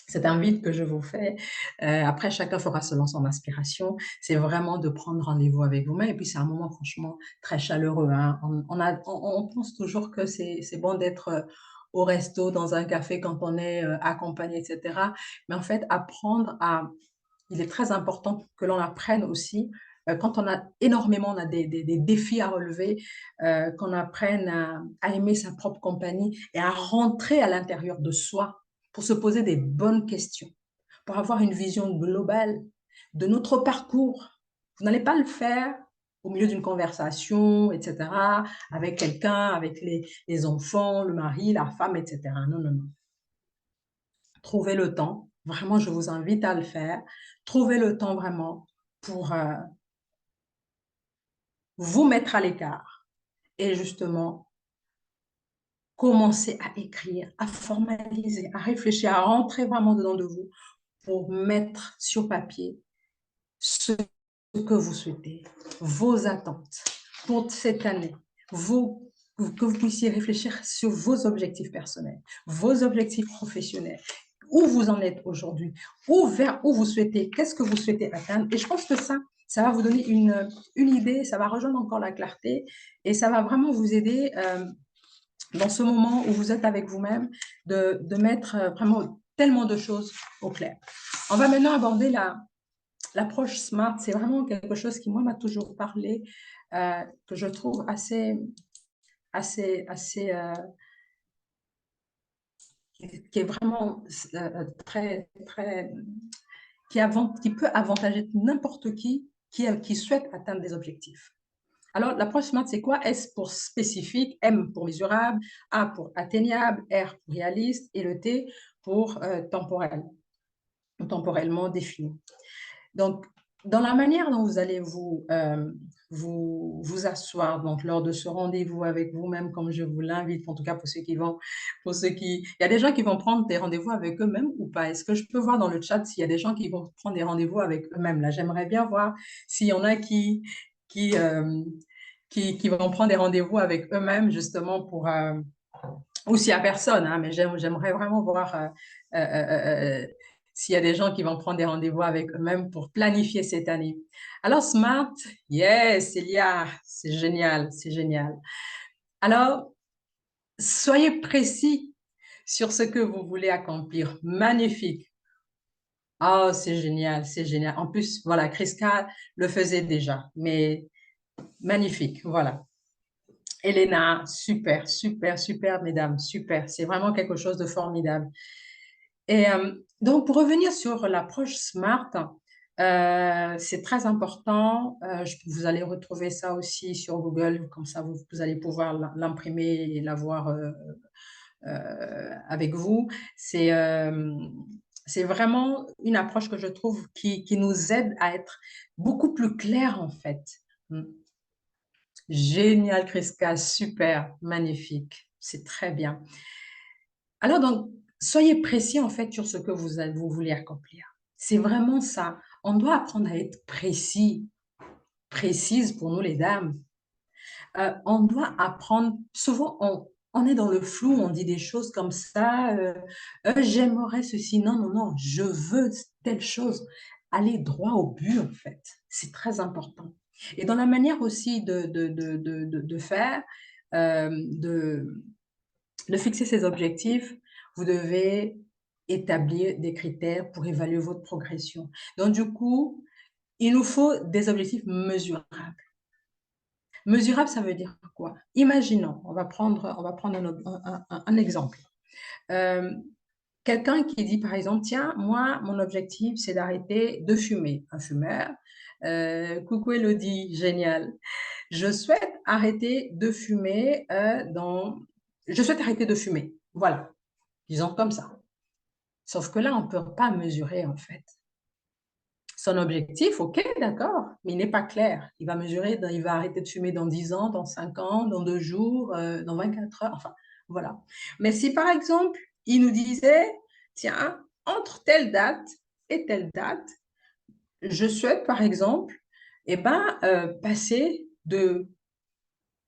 S2: cette invite que je vous fais. Après, chacun fera selon son inspiration. C'est vraiment de prendre rendez-vous avec vous-même. Et puis, c'est un moment franchement très chaleureux, hein. On pense toujours que c'est bon d'être au resto, dans un café quand on est accompagné, etc. Mais en fait, il est très important que l'on apprenne aussi, quand on a énormément, on a des défis à relever, qu'on apprenne à aimer sa propre compagnie et à rentrer à l'intérieur de soi pour se poser des bonnes questions, pour avoir une vision globale de notre parcours. Vous n'allez pas le faire au milieu d'une conversation, etc., avec quelqu'un, avec les enfants, le mari, la femme, etc. Non, non, non. Trouvez le temps, vraiment, je vous invite à le faire. Trouvez le temps vraiment pour vous mettre à l'écart et justement commencer à écrire, à formaliser, à réfléchir, à rentrer vraiment dedans de vous pour mettre sur papier ce que vous souhaitez, vos attentes pour cette année, que vous puissiez réfléchir sur vos objectifs personnels, vos objectifs professionnels, où vous en êtes aujourd'hui, vers où vous souhaitez, qu'est-ce que vous souhaitez atteindre. Et je pense que ça va vous donner une idée, ça va rejoindre encore la clarté et ça va vraiment vous aider dans ce moment où vous êtes avec vous-même de mettre vraiment tellement de choses au clair. On va maintenant aborder l'approche SMART. C'est vraiment quelque chose qui, moi, m'a toujours parlé, que je trouve assez, qui est vraiment très, très, qui peut avantager n'importe qui souhaite atteindre des objectifs. Alors, l'approche SMART, c'est quoi? S pour spécifique, M pour mesurable, A pour atteignable, R pour réaliste et le T pour temporel, temporellement défini. Donc, dans la manière dont vous allez vous asseoir, donc lors de ce rendez-vous avec vous-même, comme je vous l'invite, en tout cas il y a des gens qui vont prendre des rendez-vous avec eux-mêmes ou pas? Est-ce que je peux voir dans le chat s'il y a des gens qui vont prendre des rendez-vous avec eux-mêmes? Là, j'aimerais bien voir s'il y en a qui, euh, qui vont prendre des rendez-vous avec eux-mêmes, justement, ou s'il n'y a personne, hein, mais j'aimerais vraiment voir s'il y a des gens qui vont prendre des rendez-vous avec eux-mêmes pour planifier cette année. Alors, SMART, yes, Elia, c'est génial, c'est génial. Alors, soyez précis sur ce que vous voulez accomplir. Magnifique. Oh, c'est génial, c'est génial. En plus, voilà, Kriska le faisait déjà, mais magnifique, voilà. Elena, super, super, super, mesdames, super. C'est vraiment quelque chose de formidable. Et donc, pour revenir sur l'approche SMART, c'est très important. Vous allez retrouver ça aussi sur Google, comme ça vous allez pouvoir l'imprimer et l'avoir avec vous. C'est vraiment une approche que je trouve qui nous aide à être beaucoup plus clair en fait. Génial, Kriska, super, magnifique, c'est très bien. Alors, donc, soyez précis en fait sur ce que vous voulez accomplir. C'est vraiment ça. On doit apprendre à être précis, précise pour nous les dames. On doit apprendre, souvent on est dans le flou, on dit des choses comme ça, j'aimerais ceci, non, non, non, je veux telle chose. Aller droit au but en fait, c'est très important. Et dans la manière aussi de faire, de fixer ses objectifs, vous devez établir des critères pour évaluer votre progression. Donc, du coup, il nous faut des objectifs mesurables. Mesurable, ça veut dire quoi? Imaginons, on va prendre un exemple. Quelqu'un qui dit, par exemple, tiens, moi, mon objectif, c'est d'arrêter de fumer. Un fumeur. Coucou Elodie, génial. Je souhaite arrêter de fumer Je souhaite arrêter de fumer. Voilà, disons comme ça. Sauf que là, on ne peut pas mesurer, en fait. Son objectif, ok, d'accord, mais il n'est pas clair. Il va mesurer, il va arrêter de fumer dans 10 ans, dans 5 ans, dans 2 jours, dans 24 heures, enfin, voilà. Mais si, par exemple, il nous disait, tiens, entre telle date et telle date, je souhaite, par exemple, passer de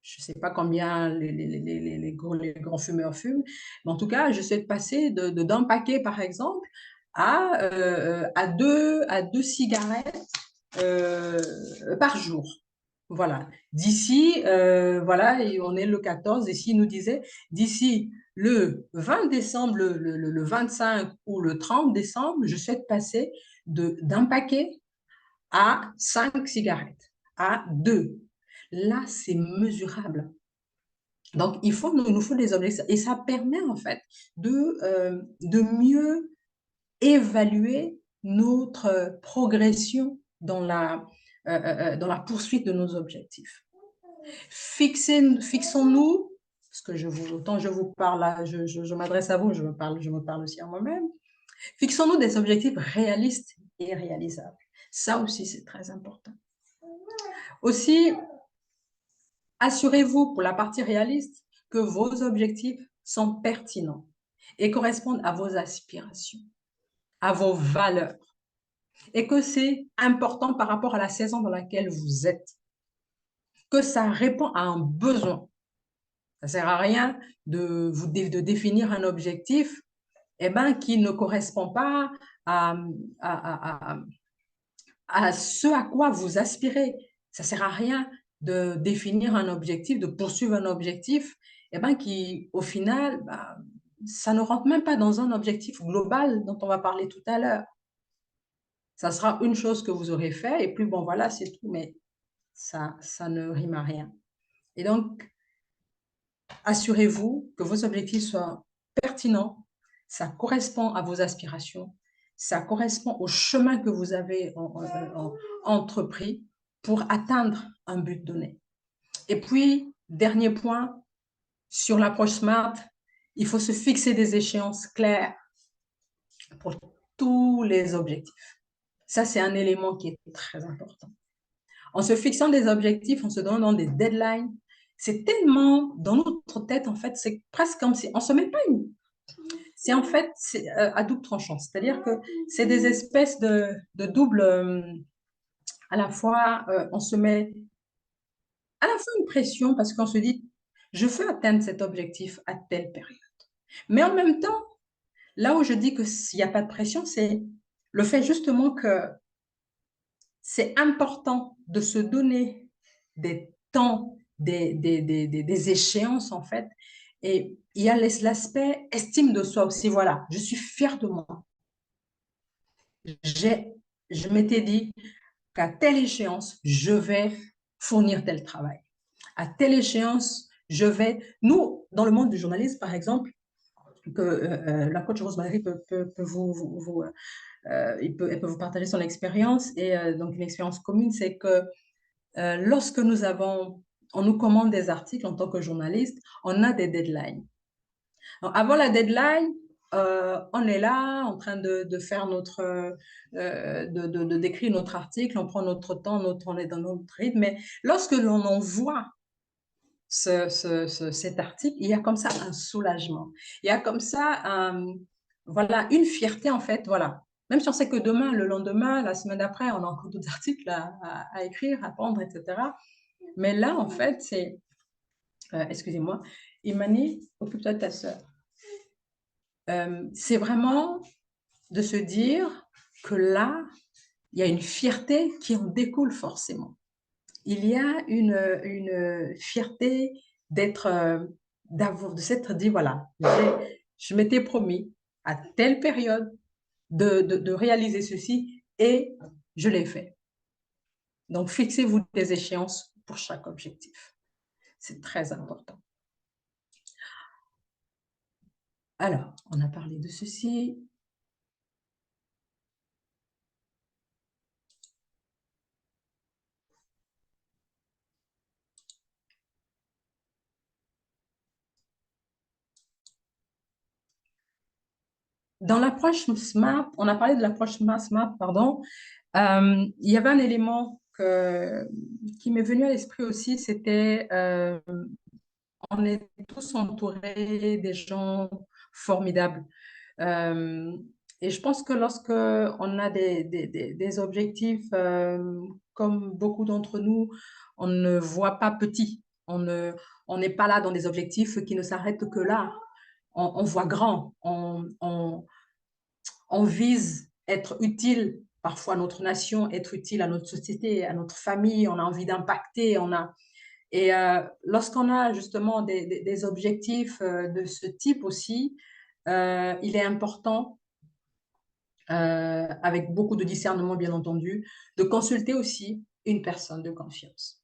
S2: je ne sais pas combien les grands fumeurs fument, mais en tout cas, je souhaite passer d'un paquet, par exemple, à deux cigarettes par jour. Voilà. D'ici, voilà, et on est le 14, ici, il nous disait, d'ici le 20 décembre, le 25 ou le 30 décembre, je souhaite passer d'un paquet à 5 cigarettes, à 2. Là, c'est mesurable. Donc, nous faut des objectifs. Et ça permet, en fait, de mieux évaluer notre progression dans la poursuite de nos objectifs. Fixons-nous, parce que autant je vous parle, là, je m'adresse à vous, je me parle aussi à moi-même. Fixons-nous des objectifs réalistes et réalisables. Ça aussi, c'est très important. Aussi, assurez-vous, pour la partie réaliste, que vos objectifs sont pertinents et correspondent à vos aspirations, à vos valeurs, et que c'est important par rapport à la saison dans laquelle vous êtes, que ça répond à un besoin. Ça ne sert à rien de définir un objectif qui ne correspond pas à, à, à, à ce à quoi vous aspirez. Ça ne sert à rien de définir un objectif, de poursuivre un objectif qui, au final, ça ne rentre même pas dans un objectif global dont on va parler tout à l'heure. Ça sera une chose que vous aurez fait et puis bon, voilà, c'est tout, mais ça ne rime à rien. Et donc, assurez-vous que vos objectifs soient pertinents, ça correspond à vos aspirations, ça correspond au chemin que vous avez entrepris pour atteindre un but donné. Et puis, dernier point, sur l'approche SMART, il faut se fixer des échéances claires pour tous les objectifs. Ça, c'est un élément qui est très important. En se fixant des objectifs, en se donnant des deadlines, c'est tellement dans notre tête, en fait, c'est presque comme si on ne se met pas une. C'est en fait à double tranchant. C'est-à-dire que c'est des espèces de double. À la fois, on se met à la fois une pression parce qu'on se dit, je veux atteindre cet objectif à telle période. Mais en même temps, là où je dis qu'il n'y a pas de pression, c'est le fait justement que c'est important de se donner des temps, des échéances en fait. Et il y a l'aspect estime de soi aussi. Voilà, je suis fière de moi. Je m'étais dit qu'à telle échéance, je vais fournir tel travail. À telle échéance, je vais... Nous, dans le monde du journalisme, par exemple, que la coach Rosemary peut vous elle peut vous partager son expérience et donc une expérience commune, c'est que lorsque on nous commande des articles en tant que journaliste, on a des deadlines. Donc, avant la deadline, on est là en train de faire d'écrire notre article, on prend notre temps, on est dans notre rythme, mais lorsque l'on envoie cet article, il y a comme ça un soulagement. Il y a comme ça voilà, une fierté en fait, voilà. Même si on sait que demain, le lendemain, la semaine d'après, on a encore d'autres articles à écrire, à prendre, etc. Mais là, en fait, c'est... excusez-moi. Imani, occupe-toi de ta sœur. C'est vraiment de se dire que là, il y a une fierté qui en découle forcément. Il y a une fierté de s'être dit, voilà, je m'étais promis à telle période de réaliser ceci et je l'ai fait. Donc, fixez-vous des échéances pour chaque objectif. C'est très important. Alors, on a parlé de ceci. Dans l'approche SMART, on a parlé de l'approche SMART, pardon. Il y avait un élément qui m'est venu à l'esprit aussi, c'était on est tous entourés des gens formidables. Euh, et je pense que lorsque on a des objectifs, comme beaucoup d'entre nous, on ne voit pas petit. on n'est pas là dans des objectifs qui ne s'arrêtent que là. On voit grand, on vise être utile parfois à notre nation, être utile à notre société, à notre famille, on a envie d'impacter, et lorsqu'on a justement des objectifs de ce type aussi, il est important, avec beaucoup de discernement bien entendu, de consulter aussi une personne de confiance.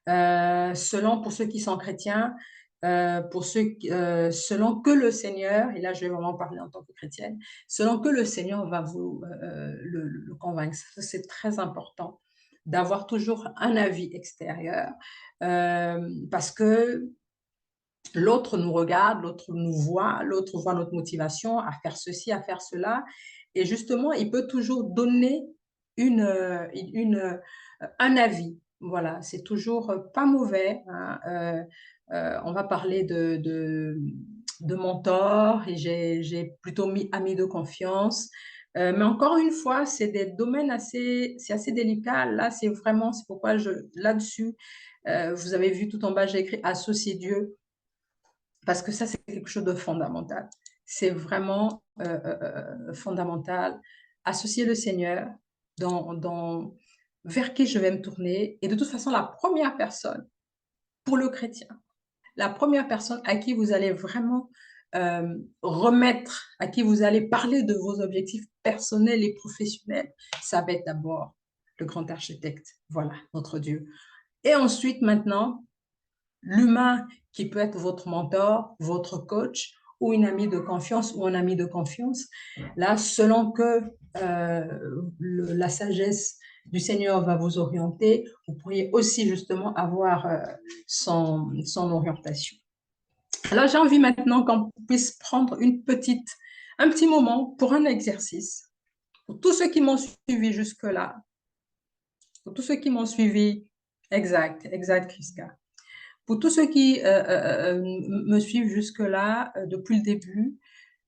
S2: Pour ceux qui sont chrétiens, selon que le Seigneur, et là je vais vraiment parler en tant que chrétienne, selon que le Seigneur va vous le convaincre. C'est très important d'avoir toujours un avis extérieur, parce que l'autre nous regarde, l'autre nous voit, l'autre voit notre motivation à faire ceci, à faire cela, et justement, il peut toujours donner un avis. Voilà, c'est toujours pas mauvais, hein. On va parler de mentor, et j'ai plutôt mis amis de confiance. Mais encore une fois, c'est des domaines c'est assez délicat. Là, c'est pourquoi là-dessus, vous avez vu tout en bas, j'ai écrit associer Dieu, parce que ça, c'est quelque chose de fondamental. C'est vraiment fondamental. Associer le Seigneur vers qui je vais me tourner. Et de toute façon, la première personne pour le chrétien, la première personne à qui vous allez vraiment à qui vous allez parler de vos objectifs personnels et professionnels, ça va être d'abord le grand architecte. Voilà, notre Dieu. Et ensuite, maintenant, l'humain qui peut être votre mentor, votre coach, ou une amie de confiance ou un ami de confiance. Là, selon que la sagesse du Seigneur va vous orienter, vous pourriez aussi justement avoir son orientation. Alors, j'ai envie maintenant qu'on puisse prendre un petit moment pour un exercice. Pour tous ceux qui m'ont suivi jusque-là, pour tous ceux qui m'ont suivi, exact, Chrisca. Pour tous ceux qui me suivent jusque-là, depuis le début,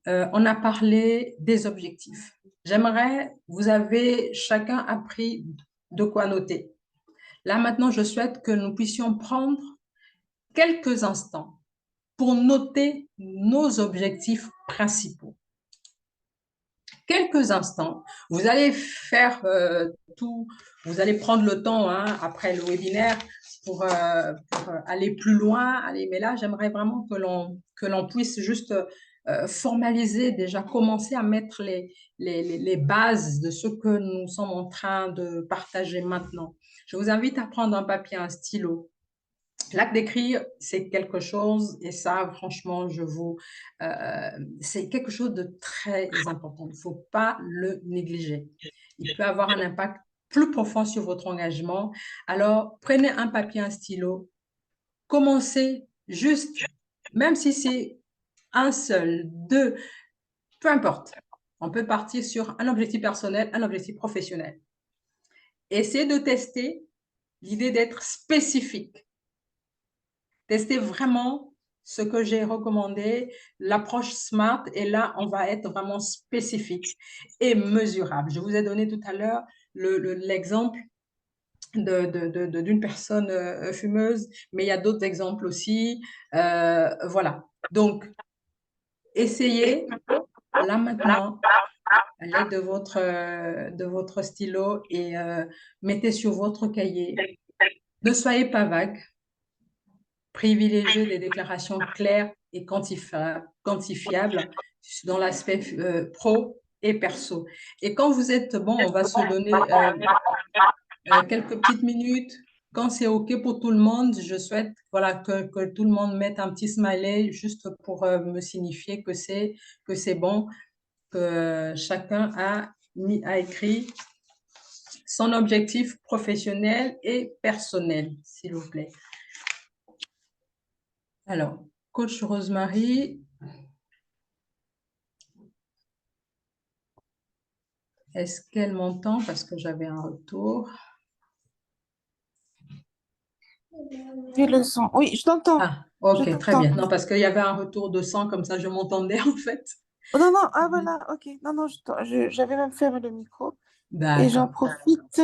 S2: on a parlé des objectifs. Vous avez chacun appris de quoi noter. Là, maintenant, je souhaite que nous puissions prendre quelques instants pour noter nos objectifs principaux. Quelques instants. Vous allez faire vous allez prendre le temps, hein, après le webinaire, pour aller plus loin. Mais là, j'aimerais vraiment que l'on puisse juste formaliser, déjà commencer à mettre les bases de ce que nous sommes en train de partager maintenant. Je vous invite à prendre un papier, un stylo. L'acte d'écrire, c'est quelque chose, et ça, franchement, c'est quelque chose de très important. Il ne faut pas le négliger. Il peut avoir un impact plus profond sur votre engagement. Alors, prenez un papier, un stylo, commencez juste, même si c'est un seul, deux, peu importe. On peut partir sur un objectif personnel, un objectif professionnel. Essayez de tester l'idée d'être spécifique. Testez vraiment ce que j'ai recommandé, l'approche SMART, et là, on va être vraiment spécifique et mesurable. Je vous ai donné tout à l'heure l'exemple d'une personne fumeuse, mais il y a d'autres exemples aussi. Voilà. Donc, essayez là maintenant, à l'aide de votre stylo, et mettez sur votre cahier. Ne soyez pas vague. Privilégiez des déclarations claires et quantifiables dans l'aspect pro et perso. Et quand vous êtes bon, on va se donner quelques petites minutes. Quand c'est OK pour tout le monde, je souhaite, voilà, que tout le monde mette un petit smiley juste pour me signifier que c'est bon, que chacun a écrit son objectif professionnel et personnel, s'il vous plaît. Alors, coach Rosemary, est-ce qu'elle m'entend? Parce que j'avais un retour.
S1: J'ai le son. Oui, je t'entends.
S2: Ah, ok, très bien. Non, parce qu'il y avait un retour de son, comme ça je m'entendais en fait.
S1: Oh, non, non, ah voilà, ok. Non, non, j'avais même fermé le micro. Et j'en
S2: D'accord.
S1: profite.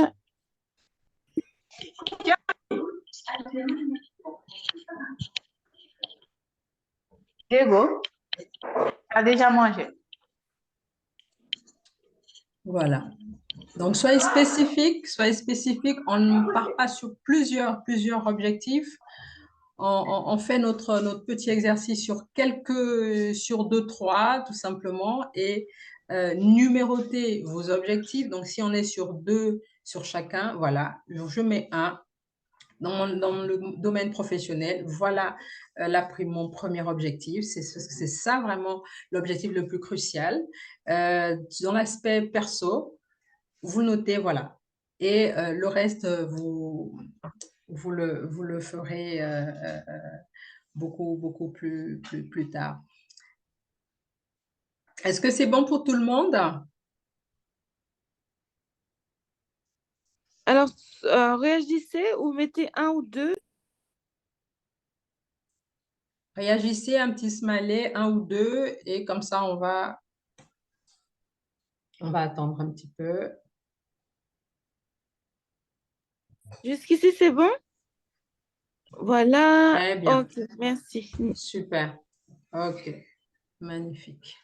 S1: Diego a déjà mangé.
S2: Voilà. Donc, soyez spécifique, soyez spécifique. On ne part pas sur plusieurs objectifs. On fait notre petit exercice sur deux, trois, tout simplement, et numéroter vos objectifs. Donc, si on est sur deux sur chacun, voilà, je mets un. Dans le domaine professionnel, voilà mon premier objectif. C'est ça vraiment l'objectif le plus crucial. Dans l'aspect perso, vous notez, voilà. Et le reste, vous le ferez beaucoup plus tard. Est-ce que c'est bon pour tout le monde?
S1: Alors, réagissez ou mettez un ou deux.
S2: Réagissez, un petit smiley, un ou deux, et comme ça, on va attendre un petit peu.
S1: Jusqu'ici, c'est bon? Voilà.
S2: Très bien.
S1: Ok, merci.
S2: Super. OK. Magnifique.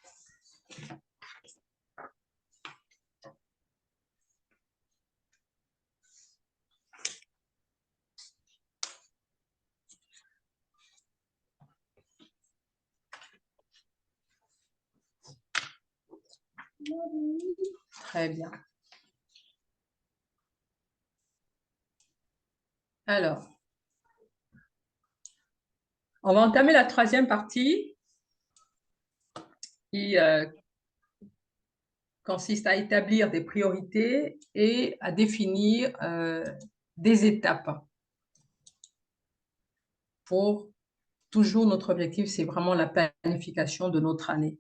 S2: Très bien. Alors, on va entamer la troisième partie qui consiste à établir des priorités et à définir des étapes pour toujours notre objectif, c'est vraiment la planification de notre année.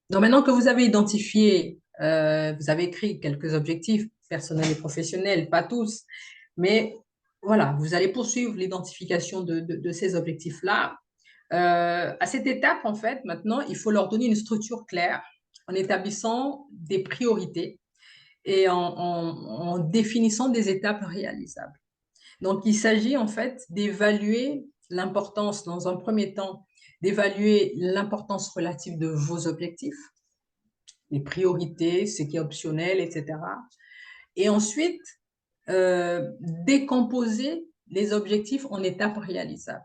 S2: Donc maintenant que vous avez identifié, vous avez écrit quelques objectifs personnels et professionnels, pas tous, mais voilà, vous allez poursuivre l'identification de ces objectifs-là. À cette étape, en fait, maintenant, il faut leur donner une structure claire en établissant des priorités et en définissant des étapes réalisables. Donc, il s'agit en fait d'évaluer l'importance, dans un premier temps, d'évaluer l'importance relative de vos objectifs, les priorités, ce qui est optionnel, etc. Et ensuite, décomposer les objectifs en étapes réalisables.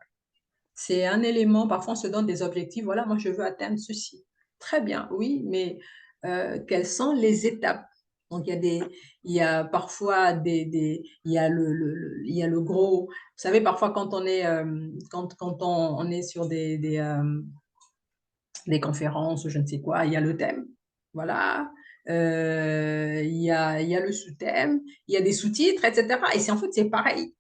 S2: C'est un élément, parfois on se donne des objectifs, voilà, moi je veux atteindre ceci. Très bien, oui, mais quelles sont les étapes? Donc il y a parfois il y a il y a le gros, vous savez, parfois quand on est, quand on est sur des conférences ou je ne sais quoi, il y a le thème, voilà, il y a le sous-thème, il y a des sous-titres, etc. Et c'est en fait, c'est pareil,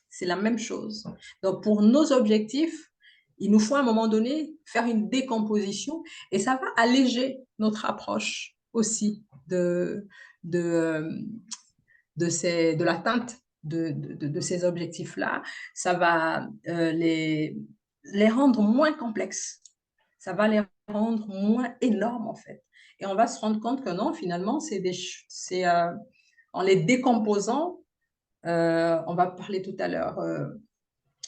S2: c'est la même chose. Donc, pour nos objectifs, il nous faut à un moment donné faire une décomposition et ça va alléger notre approche aussi de, de l'atteinte de ces objectifs-là. Ça va les rendre moins complexes. Ça va les rendre moins énormes, en fait. Et on va se rendre compte que non, finalement, en les décomposant, on va parler tout à l'heure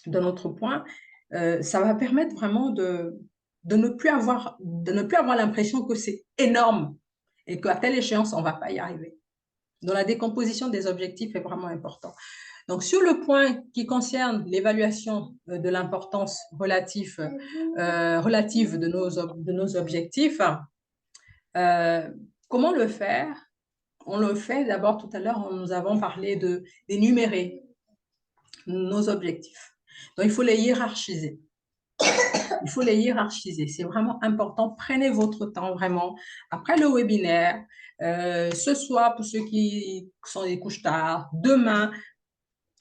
S2: d'un autre point, ça va permettre vraiment de ne plus avoir l'impression que c'est énorme et qu'à telle échéance, on ne va pas y arriver. Donc, la décomposition des objectifs est vraiment important. Donc, sur le point qui concerne l'évaluation de l'importance relative de nos objectifs, comment le faire? On le fait d'abord tout à l'heure, nous avons parlé d'énumérer nos objectifs. Donc, il faut les hiérarchiser. Il faut les hiérarchiser. C'est vraiment important. Prenez votre temps vraiment. Après le webinaire, ce soir, pour ceux qui sont des couches tard, demain,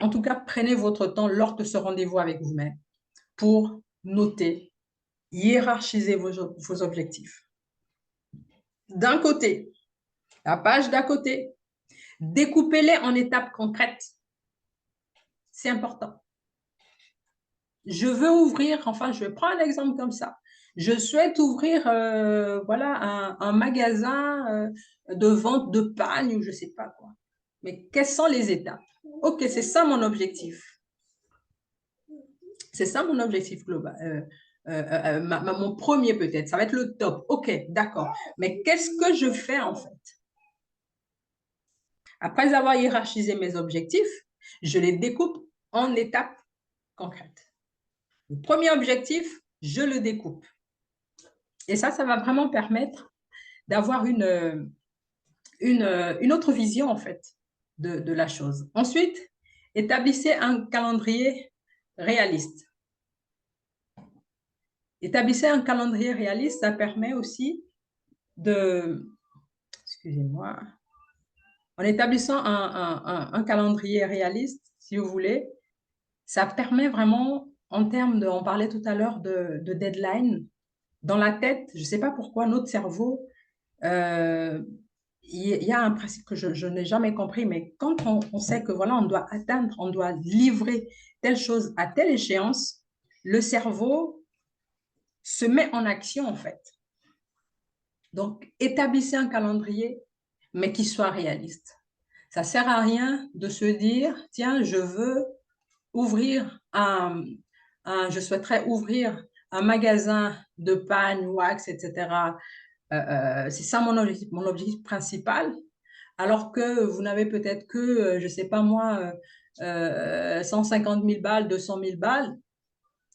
S2: en tout cas, prenez votre temps lors de ce rendez-vous avec vous-même pour noter, hiérarchiser vos objectifs. D'un côté, la page d'à côté, découpez-les en étapes concrètes. C'est important. Je veux ouvrir, enfin, je vais prendre un exemple comme ça. Je souhaite ouvrir voilà, un magasin de vente de pagne ou je ne sais pas quoi. Mais quelles sont les étapes? OK, c'est ça mon objectif. C'est ça mon objectif global. Mon premier peut-être, ça va être le top. OK, d'accord. Mais qu'est-ce que je fais en fait? Après avoir hiérarchisé mes objectifs, je les découpe en étapes concrètes. Le premier objectif, je le découpe. Et ça va vraiment permettre d'avoir une autre vision en fait de la chose. Ensuite, établissez un calendrier réaliste. Établissez un calendrier réaliste, ça permet aussi de, excusez-moi, en établissant un calendrier réaliste, si vous voulez, ça permet vraiment, en termes de, on parlait tout à l'heure de deadline, dans la tête, je ne sais pas pourquoi, notre cerveau, euh, il y a un principe que je n'ai jamais compris, mais quand on sait que voilà, on doit atteindre, on doit livrer telle chose à telle échéance, le cerveau se met en action en fait. Donc, établissez un calendrier, mais qui soit réaliste. Ça ne sert à rien de se dire, tiens, je veux ouvrir je souhaiterais ouvrir un magasin de pagne, wax, etc. C'est ça mon objectif principal, alors que vous n'avez peut-être que, je ne sais pas moi, 150 000 balles, 200 000 balles,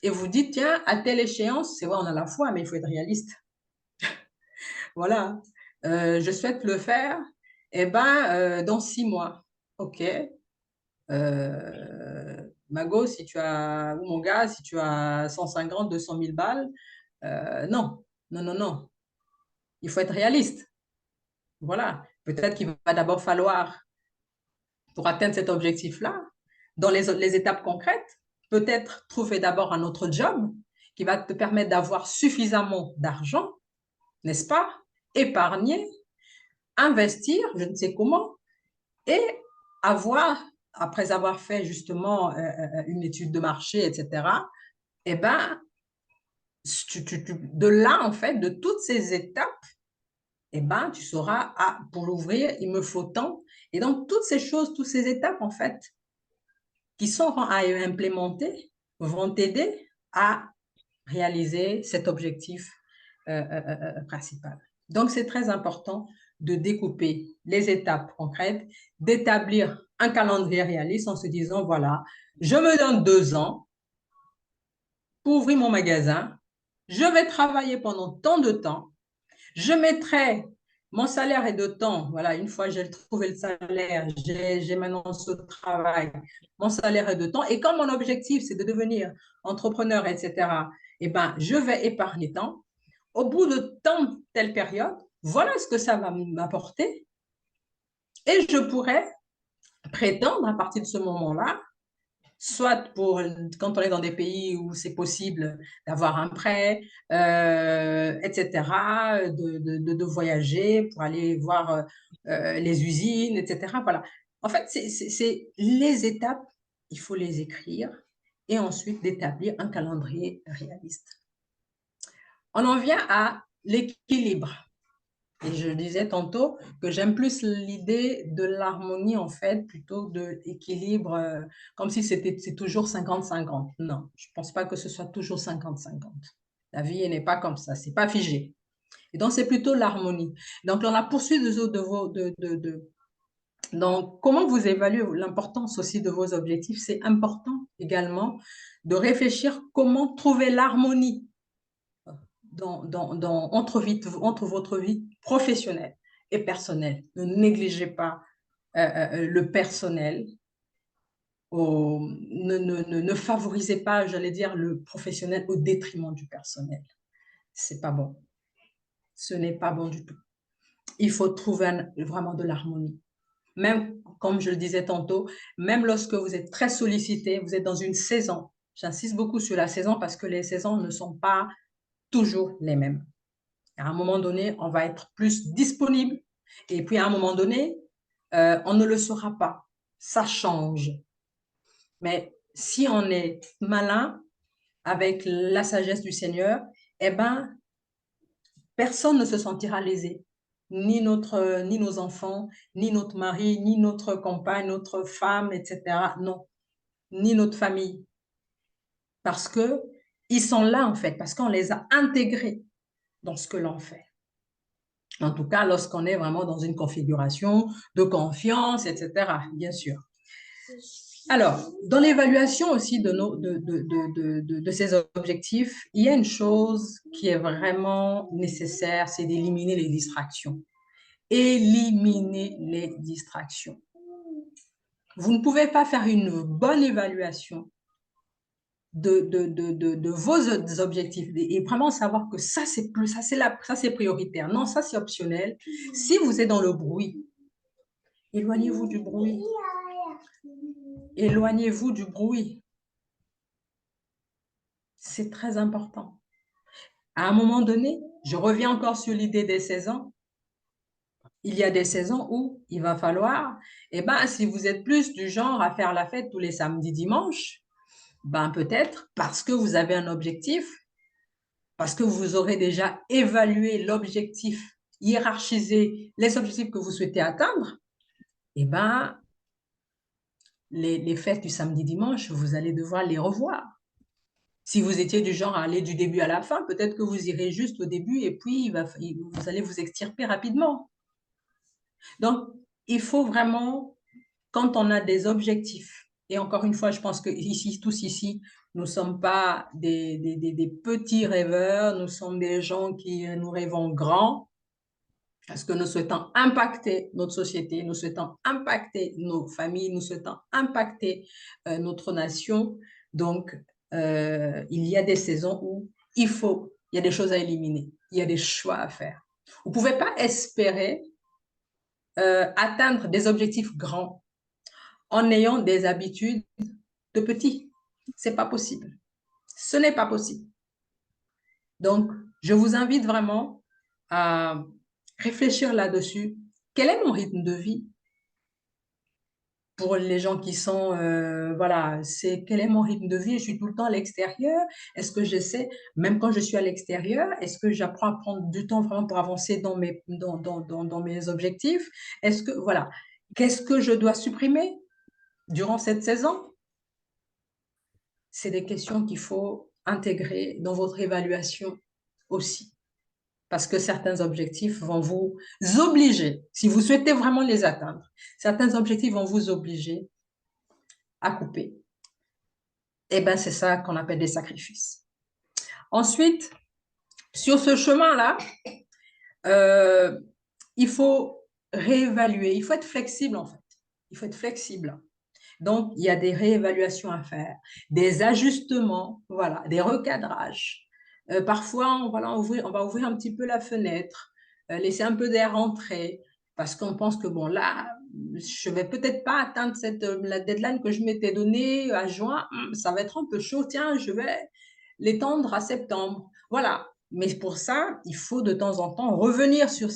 S2: et vous dites, tiens, à telle échéance, c'est vrai, on a la foi, mais il faut être réaliste. Voilà, je souhaite le faire, eh ben, dans 6 mois. OK. Mago, si tu as, ou mon gars, si tu as 150, 200 000 balles, non, non, non, non. Il faut être réaliste. Voilà. Peut-être qu'il va d'abord falloir, pour atteindre cet objectif-là, dans les étapes concrètes, peut-être trouver d'abord un autre job qui va te permettre d'avoir suffisamment d'argent, n'est-ce pas? Épargner, investir, je ne sais comment, et avoir, après avoir fait justement une étude de marché, etc., eh ben, de là, en fait, de toutes ces étapes, eh ben, tu sauras, ah, pour l'ouvrir, il me faut tant. Et donc, toutes ces choses, toutes ces étapes, en fait, qui sont à implémenter, vont t'aider à réaliser cet objectif principal. Donc, c'est très important de découper les étapes concrètes, d'établir un calendrier réaliste en se disant, voilà, je me donne 2 ans pour ouvrir mon magasin, je vais travailler pendant tant de temps, je mettrai mon salaire est de temps, voilà, une fois j'ai trouvé le salaire, j'ai maintenant ce travail, mon salaire est de temps, et quand mon objectif c'est de devenir entrepreneur, etc., eh ben, je vais épargner temps. Au bout de tant telle période, voilà ce que ça va m'apporter, et je pourrais prétendre à partir de ce moment-là, soit pour quand on est dans des pays où c'est possible d'avoir un prêt, etc., de voyager pour aller voir les usines, etc. Voilà. En fait, c'est les étapes, il faut les écrire et ensuite d'établir un calendrier réaliste. On en vient à l'équilibre. Et je disais tantôt que j'aime plus l'idée de l'harmonie, en fait, plutôt de l'équilibre, comme si c'est toujours 50-50. Non, je ne pense pas que ce soit toujours 50-50. La vie n'est pas comme ça, c'est pas figé. Et donc, c'est plutôt l'harmonie. Donc, dans la poursuite donc, comment vous évaluez l'importance aussi de vos objectifs? C'est important également de réfléchir comment trouver l'harmonie entre votre vie professionnelle et personnelle. Ne négligez pas le personnel. Ne favorisez pas, j'allais dire, le professionnel au détriment du personnel. C'est pas bon. Ce n'est pas bon du tout. Il faut trouver vraiment de l'harmonie. Même, comme je le disais tantôt, même lorsque vous êtes très sollicité, vous êtes dans une saison. J'insiste beaucoup sur la saison parce que les saisons ne sont pas toujours les mêmes. À un moment donné, on va être plus disponible. Et puis, à un moment donné, on ne le sera pas. Ça change. Mais si on est malin avec la sagesse du Seigneur, eh ben, personne ne se sentira lésé. Ni nos enfants, ni notre mari, ni notre compagne, notre femme, etc. Non. Ni notre famille. parce qu'ils sont là, en fait, parce qu'on les a intégrés dans ce que l'on fait. En tout cas, lorsqu'on est vraiment dans une configuration de confiance, etc., bien sûr. Alors, dans l'évaluation aussi de ces objectifs, il y a une chose qui est vraiment nécessaire, c'est d'éliminer les distractions. Éliminer les distractions. Vous ne pouvez pas faire une bonne évaluation de vos objectifs et vraiment savoir que ça, c'est plus, ça, c'est prioritaire. Non, ça, c'est optionnel. Si vous êtes dans le bruit, éloignez-vous du bruit. Éloignez-vous du bruit. C'est très important. À un moment donné, je reviens encore sur l'idée des saisons. Il y a des saisons où il va falloir, eh ben, si vous êtes plus du genre à faire la fête tous les samedis, dimanches, ben, peut-être parce que vous avez un objectif, parce que vous aurez déjà évalué l'objectif, hiérarchisé les objectifs que vous souhaitez atteindre, eh ben, les fêtes du samedi, dimanche, vous allez devoir les revoir. Si vous étiez du genre à aller du début à la fin, peut-être que vous irez juste au début et puis vous allez vous extirper rapidement. Donc, il faut vraiment, quand on a des objectifs, et encore une fois, je pense que ici, tous ici, nous ne sommes pas des petits rêveurs, nous sommes des gens qui nous rêvons grand, parce que nous souhaitons impacter notre société, nous souhaitons impacter nos familles, nous souhaitons impacter notre nation. Donc, il y a des saisons où il y a des choses à éliminer, il y a des choix à faire. Vous ne pouvez pas espérer atteindre des objectifs grands en ayant des habitudes de petits. Ce n'est pas possible. Ce n'est pas possible. Donc, je vous invite vraiment à réfléchir là-dessus. Quel est mon rythme de vie? Pour les gens qui sont, voilà, c'est quel est mon rythme de vie? Je suis tout le temps à l'extérieur. Est-ce que j'essaie, même quand je suis à l'extérieur, est-ce que j'apprends à prendre du temps vraiment pour avancer dans mes objectifs? Est-ce que, voilà, qu'est-ce que je dois supprimer durant cette saison? C'est des questions qu'il faut intégrer dans votre évaluation aussi. Parce que certains objectifs vont vous obliger, si vous souhaitez vraiment les atteindre, certains objectifs vont vous obliger à couper. Et bien, c'est ça qu'on appelle des sacrifices. Ensuite, sur ce chemin-là, il faut réévaluer, il faut être flexible en fait. Il faut être flexible. Donc, il y a des réévaluations à faire, des ajustements, voilà, des recadrages. Parfois, voilà, on va ouvrir un petit peu la fenêtre, laisser un peu d'air rentrer, parce qu'on pense que, bon, là, je ne vais peut-être pas atteindre la deadline que je m'étais donnée à juin, ça va être un peu chaud, tiens, je vais l'étendre à septembre. Voilà. Mais pour ça, il faut de temps en temps revenir sur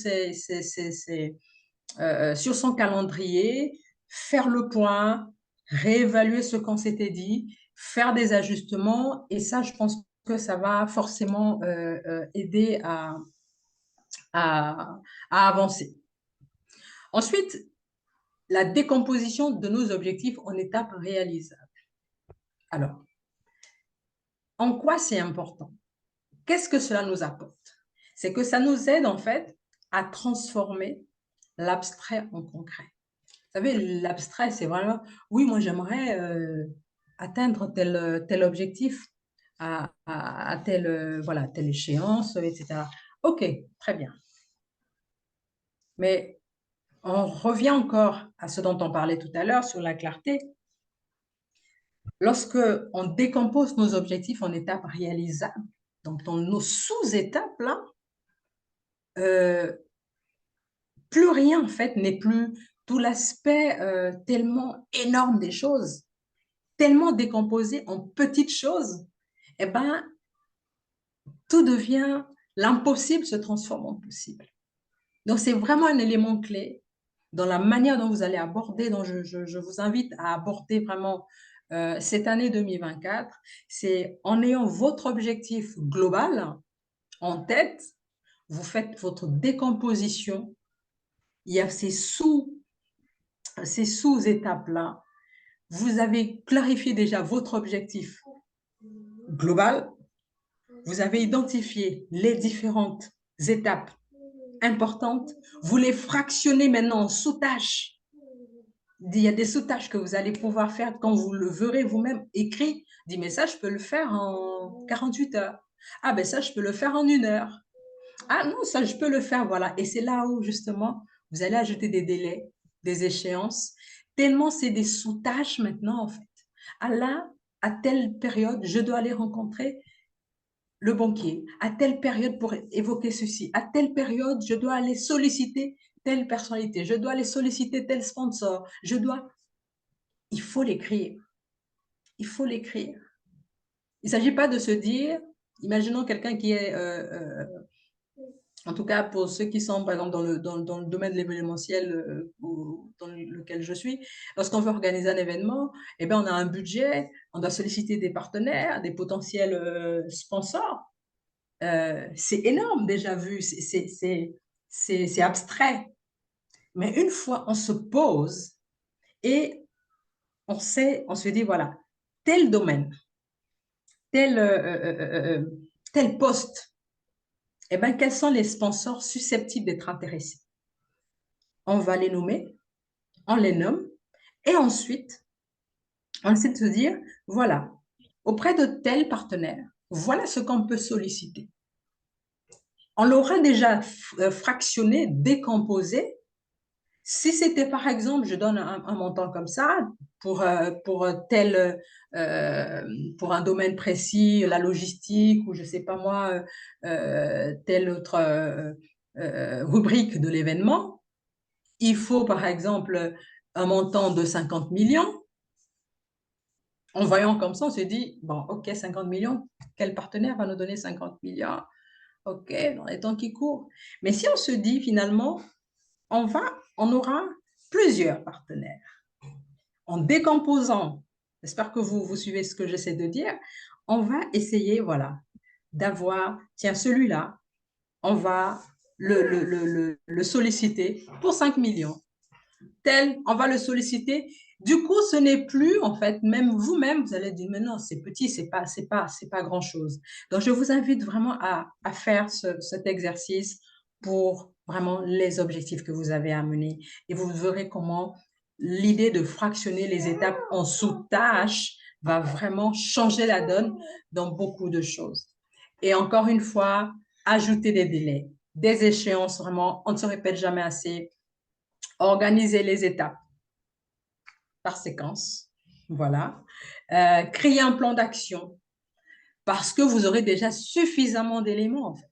S2: sur son calendrier, faire le point, réévaluer ce qu'on s'était dit, faire des ajustements. Et ça, je pense que ça va forcément aider à, à avancer. Ensuite, la décomposition de nos objectifs en étapes réalisables. Alors, en quoi c'est important? Qu'est-ce que cela nous apporte? C'est que ça nous aide en fait à transformer l'abstrait en concret. Vous savez, l'abstrait, c'est vraiment, oui, moi j'aimerais atteindre tel objectif à telle, voilà, telle échéance, etc. OK, très bien. Mais on revient encore à ce dont on parlait tout à l'heure sur la clarté. Lorsque on décompose nos objectifs en étapes réalisables, donc dans nos sous-étapes, là, plus rien en fait n'est plus tout l'aspect tellement énorme des choses, tellement décomposé en petites choses, eh ben, tout devient, l'impossible se transforme en possible. Donc, c'est vraiment un élément clé dans la manière dont vous allez aborder, dont je vous invite à aborder vraiment cette année 2024, c'est en ayant votre objectif global en tête, vous faites votre décomposition, il y a ces sous-étapes-là, vous avez clarifié déjà votre objectif global, vous avez identifié les différentes étapes importantes, vous les fractionnez maintenant en sous-tâches. Il y a des sous-tâches que vous allez pouvoir faire quand vous le verrez vous-même écrit. Dit, mais ça, je peux le faire en 48 heures. Ah, ben ça, je peux le faire en 1 heure. Ah non, ça, je peux le faire, voilà. Et c'est là où, justement, vous allez ajouter des délais, des échéances, tellement c'est des sous-tâches maintenant, en fait. Ah là, à telle période, je dois aller rencontrer le banquier. À telle période, pour évoquer ceci. À telle période, je dois aller solliciter telle personnalité. Je dois aller solliciter tel sponsor. Je dois... Il faut l'écrire. Il faut l'écrire. Il ne s'agit pas de se dire, imaginons quelqu'un qui est en tout cas pour ceux qui sont, par exemple, dans le domaine de l'événementiel dans lequel je suis, lorsqu'on veut organiser un événement, eh bien, on a un budget, on doit solliciter des partenaires, des potentiels sponsors. C'est énorme déjà vu, c'est abstrait. Mais une fois on se pose et on sait, on se dit, voilà, tel domaine, tel, tel poste, eh bien, quels sont les sponsors susceptibles d'être intéressés? On va les nommer, on les nomme, et ensuite, on essaie de se dire, voilà, auprès de tel partenaire, voilà ce qu'on peut solliciter. On l'aura déjà fractionné, décomposé. Si c'était par exemple, je donne un montant comme ça, pour tel, pour un domaine précis, la logistique ou je ne sais pas moi, telle autre rubrique de l'événement, il faut par exemple un montant de 50 millions. En voyant comme ça, on se dit, bon, ok, 50 millions, quel partenaire va nous donner 50 millions? Ok, dans les temps qui courent. Mais si on se dit finalement, on aura plusieurs partenaires. En décomposant, j'espère que vous suivez ce que j'essaie de dire, on va essayer, voilà, d'avoir, tiens, celui-là, on va le solliciter pour 5 millions. Tel, on va le solliciter. Du coup, ce n'est plus, en fait, même vous-même, vous allez dire, mais non, c'est petit, c'est pas grand-chose. Donc, je vous invite vraiment à faire cet exercice pour vraiment les objectifs que vous avez à mener. Et vous verrez comment l'idée de fractionner les étapes en sous-tâches va vraiment changer la donne dans beaucoup de choses. Et encore une fois, ajouter des délais, des échéances, vraiment, on ne se répète jamais assez. Organiser les étapes par séquence, voilà. Créer un plan d'action parce que vous aurez déjà suffisamment d'éléments, en fait.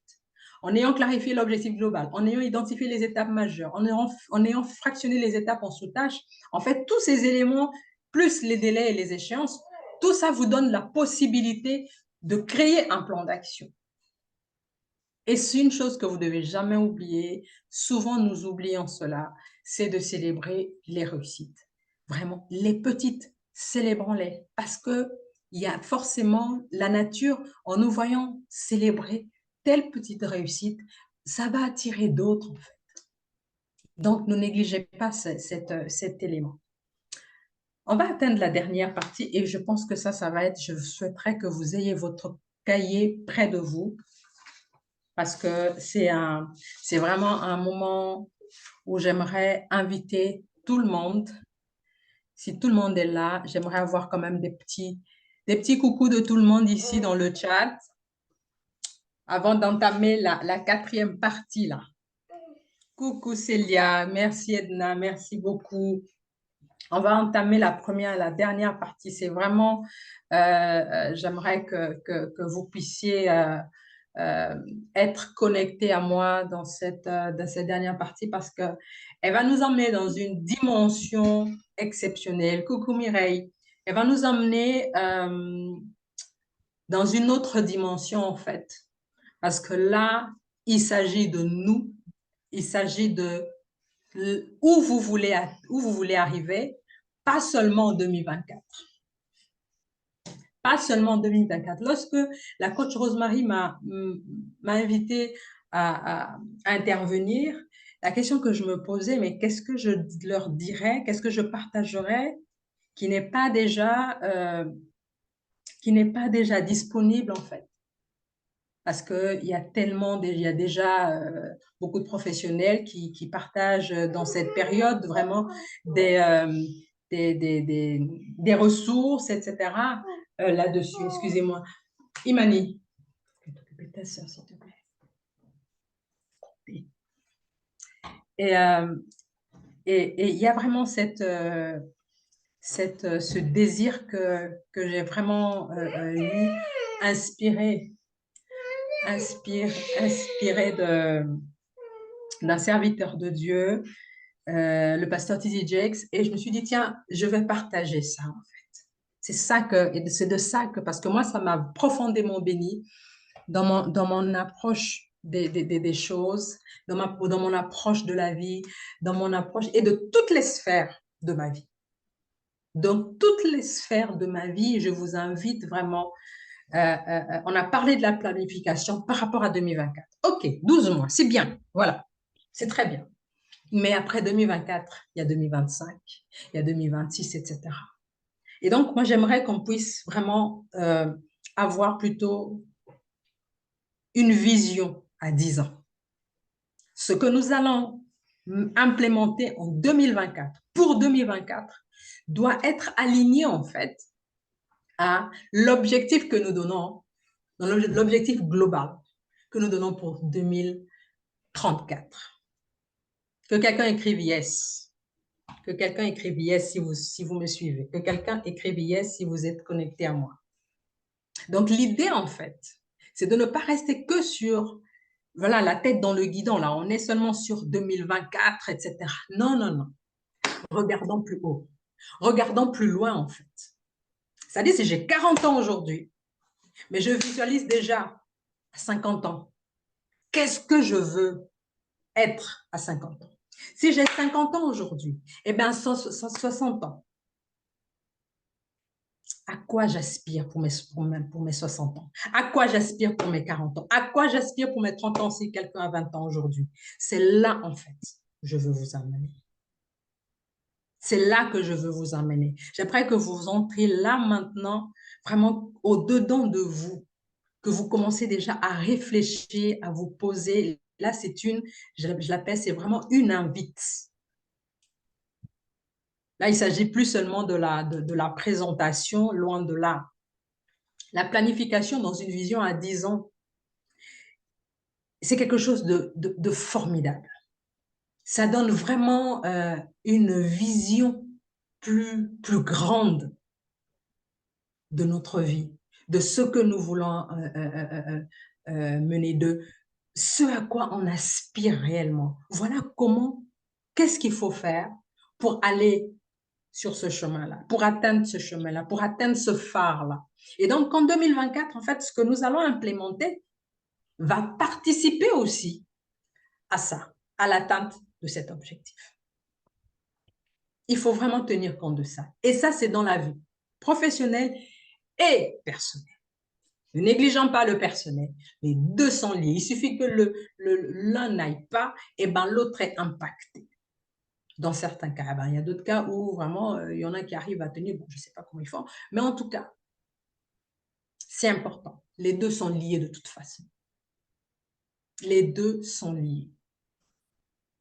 S2: En ayant clarifié l'objectif global, en ayant identifié les étapes majeures, en ayant fractionné les étapes en sous-tâches, en fait, tous ces éléments, plus les délais et les échéances, tout ça vous donne la possibilité de créer un plan d'action. Et c'est une chose que vous ne devez jamais oublier, souvent nous oublions cela, c'est de célébrer les réussites. Vraiment, les petites, célébrons-les. Parce qu'il y a forcément la nature, en nous voyant célébrer telle petite réussite, ça va attirer d'autres en fait. Donc, ne négligez pas cet élément. On va atteindre la dernière partie et je pense que ça va être, je souhaiterais que vous ayez votre cahier près de vous parce que c'est vraiment un moment où j'aimerais inviter tout le monde. Si tout le monde est là, j'aimerais avoir quand même des petits coucous de tout le monde ici dans le chat avant d'entamer la quatrième partie là. Coucou Célia, merci Edna, merci beaucoup. On va entamer la dernière partie. C'est vraiment, j'aimerais que vous puissiez être connecté à moi dans cette dernière partie parce qu'elle va nous emmener dans une dimension exceptionnelle. Coucou Mireille. Elle va nous emmener dans une autre dimension en fait. Parce que là, il s'agit de nous. Il s'agit de où vous voulez arriver, pas seulement en 2024. Pas seulement en 2024. Lorsque la coach Rosemary m'a invité à intervenir, la question que je me posais, mais qu'est-ce que je leur dirais, qu'est-ce que je partagerais qui n'est pas déjà qui n'est pas déjà disponible en fait. Parce qu'il y a tellement, il y a déjà beaucoup de professionnels qui partagent dans cette période vraiment des, des ressources, etc. Là-dessus. Excusez-moi. Imani, tu peux t'occuper de ta soeur, s'il te plaît. Et il y a vraiment ce désir que j'ai vraiment eu, inspiré d'un serviteur de Dieu, le pasteur T.D. Jakes, et je me suis dit, tiens, je vais partager ça, en fait. C'est de ça que, parce que moi, ça m'a profondément béni dans mon approche des choses, dans mon approche de la vie, dans mon approche et de toutes les sphères de ma vie. Dans toutes les sphères de ma vie, je vous invite vraiment. On a parlé de la planification par rapport à 2024. OK, 12 mois, c'est bien. Voilà, c'est très bien. Mais après 2024, il y a 2025, il y a 2026, etc. Et donc, moi, j'aimerais qu'on puisse vraiment avoir plutôt une vision à 10 ans. Ce que nous allons implémenter en 2024, pour 2024, doit être aligné en fait à l'objectif que nous donnons, l'objectif global que nous donnons pour 2034. Que quelqu'un écrive yes. Que quelqu'un écrive yes si vous me suivez. Que quelqu'un écrive yes si vous êtes connecté à moi. Donc, l'idée, en fait, c'est de ne pas rester que sur, voilà, la tête dans le guidon. Là, on est seulement sur 2024, etc. Non, non, non. Regardons plus haut. Regardons plus loin, en fait. C'est-à-dire, si j'ai 40 ans aujourd'hui, mais je visualise déjà à 50 ans, qu'est-ce que je veux être à 50 ans? Si j'ai 50 ans aujourd'hui, eh bien, 60 ans, à quoi j'aspire pour mes 60 ans? À quoi j'aspire pour mes 40 ans? À quoi j'aspire pour mes 30 ans si quelqu'un a 20 ans aujourd'hui? C'est là, en fait, je veux vous amener. C'est là que je veux vous amener. J'aimerais que vous entriez là maintenant, vraiment au-dedans de vous, que vous commencez déjà à réfléchir, à vous poser. Là, je l'appelle, c'est vraiment une invite. Là, il ne s'agit plus seulement de la présentation, loin de là. La planification dans une vision à 10 ans, c'est quelque chose de formidable. Ça donne vraiment une vision plus grande de notre vie, de ce que nous voulons mener, de ce à quoi on aspire réellement. Voilà qu'est-ce qu'il faut faire pour aller sur ce chemin-là, pour atteindre ce chemin-là, pour atteindre ce phare-là. Et donc, en 2024, en fait, ce que nous allons implémenter va participer aussi à ça, à l'atteinte de cet objectif. Il faut vraiment tenir compte de ça. Et ça, c'est dans la vie professionnelle et personnelle. Ne négligeons pas le personnel. Les deux sont liés. Il suffit que l'un n'aille pas, et ben l'autre est impacté. Dans certains cas, ben, il y a d'autres cas où vraiment, il y en a qui arrivent à tenir. Bon, je ne sais pas comment ils font, mais en tout cas, c'est important. Les deux sont liés de toute façon. Les deux sont liés.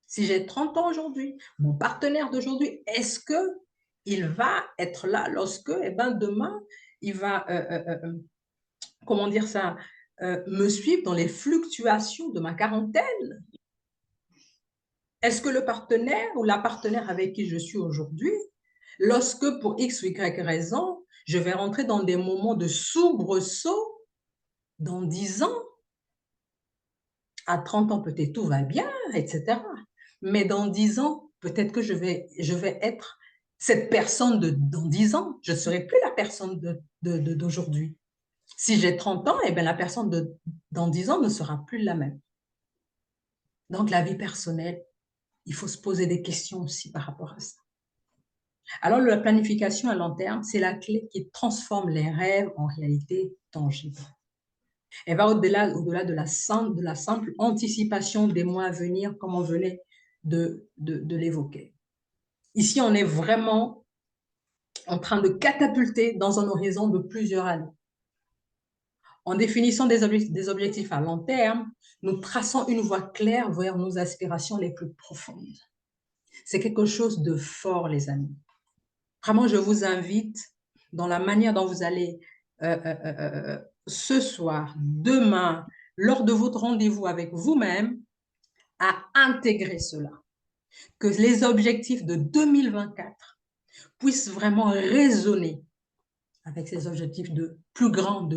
S2: Si j'ai 30 ans aujourd'hui, mon partenaire d'aujourd'hui, est-ce qu'il va être là lorsque, eh ben, demain, il va, comment dire ça, me suivre dans les fluctuations de ma quarantaine? Est-ce que le partenaire ou la partenaire avec qui je suis aujourd'hui, lorsque pour X ou Y raison, je vais rentrer dans des moments de soubresaut dans 10 ans, à 30 ans peut-être tout va bien, etc. Mais dans 10 ans, peut-être que je vais être cette personne dans 10 ans. Je ne serai plus la personne d'aujourd'hui. Si j'ai 30 ans, eh bien, la personne dans 10 ans ne sera plus la même. Donc, la vie personnelle, il faut se poser des questions aussi par rapport à ça. Alors, la planification à long terme, c'est la clé qui transforme les rêves en réalité tangible. Elle va au-delà de la simple anticipation des mois à venir, comme on venait de l'évoquer. Ici, on est vraiment en train de catapulter dans un horizon de plusieurs années. En définissant des objectifs à long terme, nous traçons une voie claire vers nos aspirations les plus profondes. C'est quelque chose de fort, les amis. Vraiment, je vous invite dans la manière dont vous allez ce soir, demain, lors de votre rendez-vous avec vous-même, à intégrer cela. Que les objectifs de 2024 puissent vraiment résonner avec ces objectifs de plus grands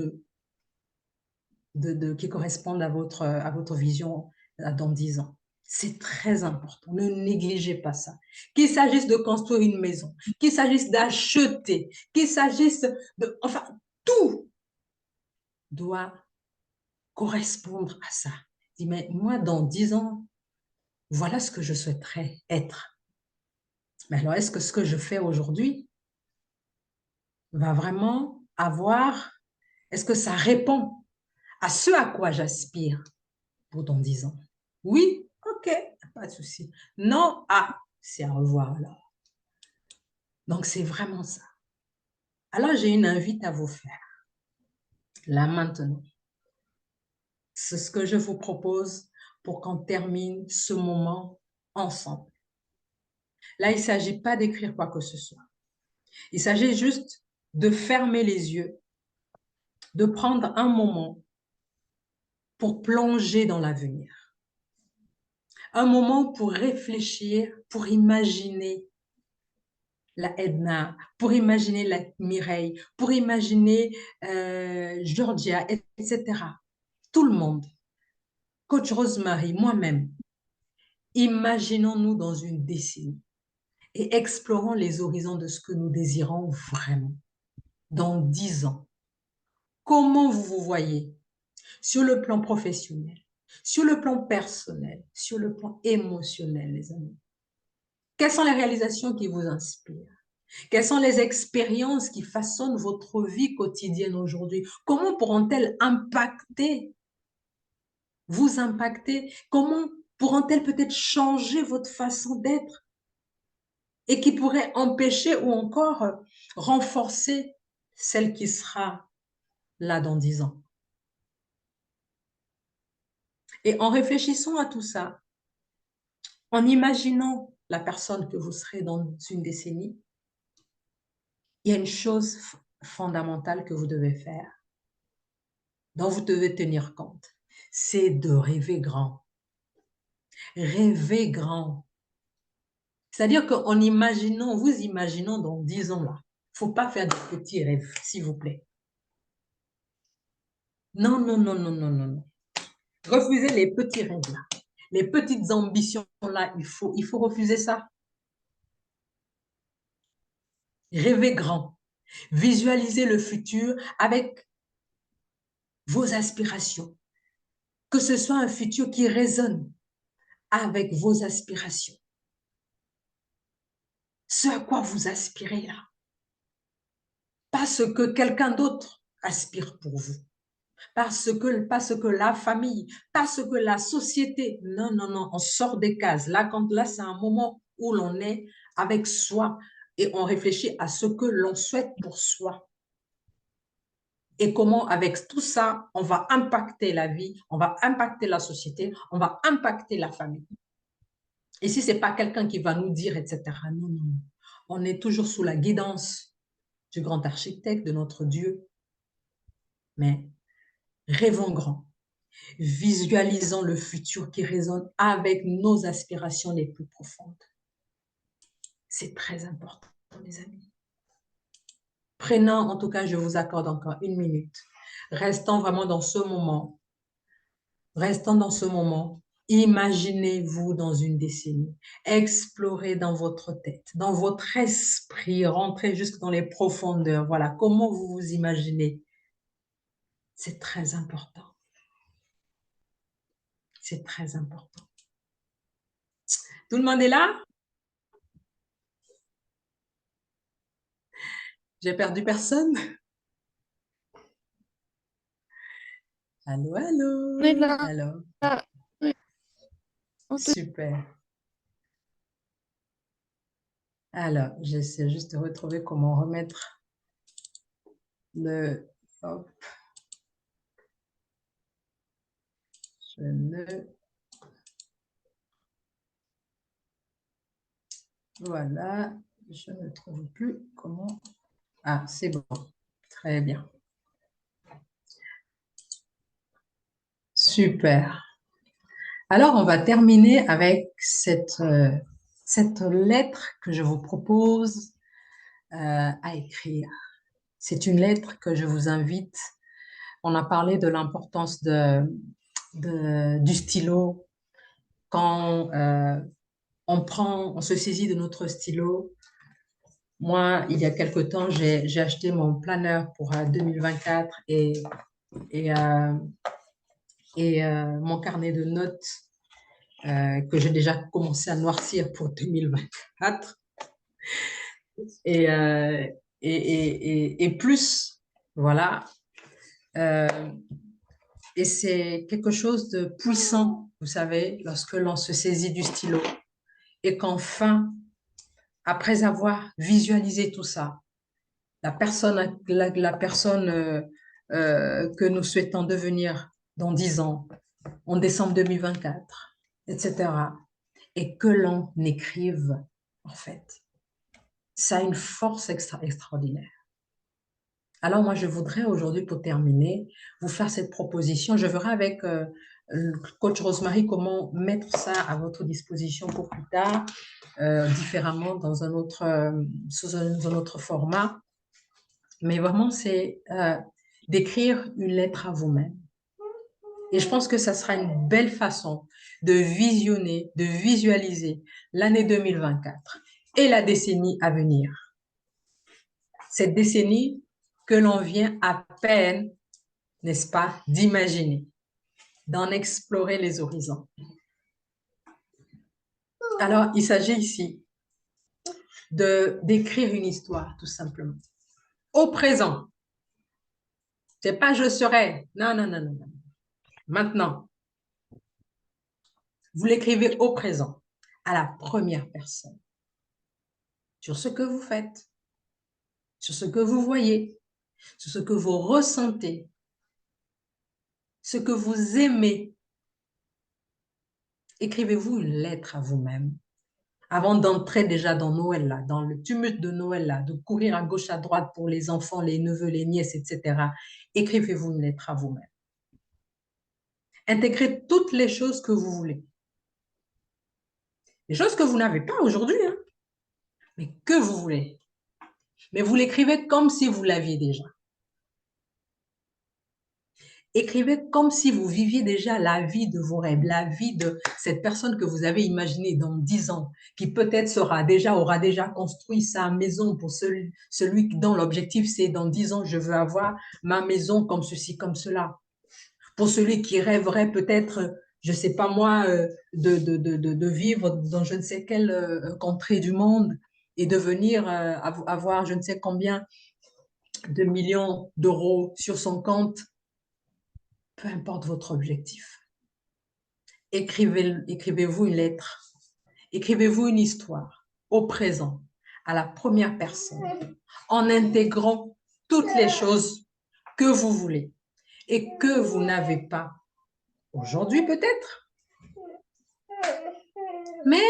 S2: qui correspondent à votre vision dans 10 ans. C'est très important. Ne négligez pas ça. Qu'il s'agisse de construire une maison, qu'il s'agisse d'acheter, qu'il s'agisse de... Enfin, tout doit correspondre à ça. Dis, mais moi, dans 10 ans, voilà ce que je souhaiterais être. Mais alors, est-ce que ce que je fais aujourd'hui va vraiment avoir... Est-ce que ça répond à ce à quoi j'aspire pour dans 10 ans? Oui, ok, pas de souci. Non, ah, c'est à revoir alors. Donc, c'est vraiment ça. Alors, j'ai une invite à vous faire. Là, maintenant. C'est ce que je vous propose pour qu'on termine ce moment ensemble. Là, il ne s'agit pas d'écrire quoi que ce soit. Il s'agit juste de fermer les yeux, de prendre un moment pour plonger dans l'avenir. Un moment pour réfléchir, pour imaginer la Edna, pour imaginer la Mireille, pour imaginer Georgia, etc. Tout le monde. Coach Rosemary, moi-même, imaginons-nous dans une décennie et explorons les horizons de ce que nous désirons vraiment. Dans 10 ans, comment vous vous voyez sur le plan professionnel, sur le plan personnel, sur le plan émotionnel, les amis? Quelles sont les réalisations qui vous inspirent? Quelles sont les expériences qui façonnent votre vie quotidienne aujourd'hui? Comment pourront-elles vous impacter? Comment pourront-elles peut-être changer votre façon d'être et qui pourraient empêcher ou encore renforcer celle qui sera là dans 10 ans? Et en réfléchissant à tout ça, en imaginant la personne que vous serez dans une décennie, il y a une chose fondamentale que vous devez faire, dont vous devez tenir compte, c'est de rêver grand. Rêver grand. C'est-à-dire qu'en imaginant, vous imaginons dans 10 ans là, il ne faut pas faire de petits rêves, s'il vous plaît. Non, non, non, non, non, non, non. Refusez les petits rêves là. Les petites ambitions là, il faut refuser ça. Rêvez grand. Visualisez le futur avec vos aspirations. Que ce soit un futur qui résonne avec vos aspirations. Ce à quoi vous aspirez là. Pas ce que quelqu'un d'autre aspire pour vous. Pas ce que la famille, pas ce que la société. Non, non, non, on sort des cases. Là, c'est un moment où l'on est avec soi et on réfléchit à ce que l'on souhaite pour soi. Et comment, avec tout ça, on va impacter la vie, on va impacter la société, on va impacter la famille. Et si ce n'est pas quelqu'un qui va nous dire, etc. Non, non. On est toujours sous la guidance du grand architecte, de notre Dieu. Mais rêvons grand. Visualisons le futur qui résonne avec nos aspirations les plus profondes. C'est très important, les amis. Prenons, en tout cas, je vous accorde encore 1 minute. Restons vraiment dans ce moment. Restons dans ce moment. Imaginez-vous dans une décennie. Explorez dans votre tête, dans votre esprit. Rentrez jusque dans les profondeurs. Voilà, comment vous vous imaginez. C'est très important. C'est très important. Tout le monde est là? J'ai perdu personne? Allô, allô?
S1: On est là.
S2: Allô?
S1: Oui,
S2: Super. Alors, j'essaie juste de retrouver comment remettre le... Hop. Je ne... Voilà, je ne trouve plus comment... Ah, c'est bon. Très bien. Super. Alors, on va terminer avec cette lettre que je vous propose à écrire. C'est une lettre que je vous invite. On a parlé de l'importance du stylo. Quand on se saisit de notre stylo. Moi, il y a quelque temps, j'ai acheté mon planeur pour 2024 et, euh, mon carnet de notes que j'ai déjà commencé à noircir pour 2024. Et, euh, et plus, voilà. Euh, et c'est quelque chose de puissant, vous savez, lorsque l'on se saisit du stylo et qu'enfin, après avoir visualisé tout ça, la personne que nous souhaitons devenir dans 10 ans, en décembre 2024, etc., et que l'on écrive, en fait, ça a une force extraordinaire. Alors moi, je voudrais aujourd'hui, pour terminer, vous faire cette proposition. Je verrai avec le coach Rosemary comment mettre ça à votre disposition pour plus tard, différemment dans sous un autre format. Mais vraiment, c'est d'écrire une lettre à vous-même. Et je pense que ça sera une belle façon de visionner, de visualiser l'année 2024 et la décennie à venir. Cette décennie que l'on vient à peine, n'est-ce pas, d'imaginer, d'en explorer les horizons. Alors, il s'agit ici d'écrire une histoire, tout simplement. Au présent. C'est pas je serai. Non, non, non, non, non. Maintenant. Vous l'écrivez au présent, à la première personne, sur ce que vous faites, sur ce que vous voyez, sur ce que vous ressentez, ce que vous aimez. Écrivez-vous une lettre à vous-même avant d'entrer déjà dans Noël, là, dans le tumulte de Noël, là, de courir à gauche, à droite pour les enfants, les neveux, les nièces, etc. Écrivez-vous une lettre à vous-même. Intégrez toutes les choses que vous voulez. Les choses que vous n'avez pas aujourd'hui, hein, mais que vous voulez. Mais vous l'écrivez comme si vous l'aviez déjà. Écrivez comme si vous viviez déjà la vie de vos rêves, la vie de cette personne que vous avez imaginée dans 10 ans, qui peut-être aura déjà construit sa maison pour celui dont l'objectif c'est dans 10 ans, je veux avoir ma maison comme ceci, comme cela. Pour celui qui rêverait peut-être, je ne sais pas moi, de vivre dans je ne sais quelle contrée du monde et de venir avoir je ne sais combien de millions d'euros sur son compte. Peu importe votre objectif. Écrivez-vous une lettre. Écrivez-vous une histoire au présent, à la première personne, en intégrant toutes les choses que vous voulez et que vous n'avez pas aujourd'hui peut-être, mais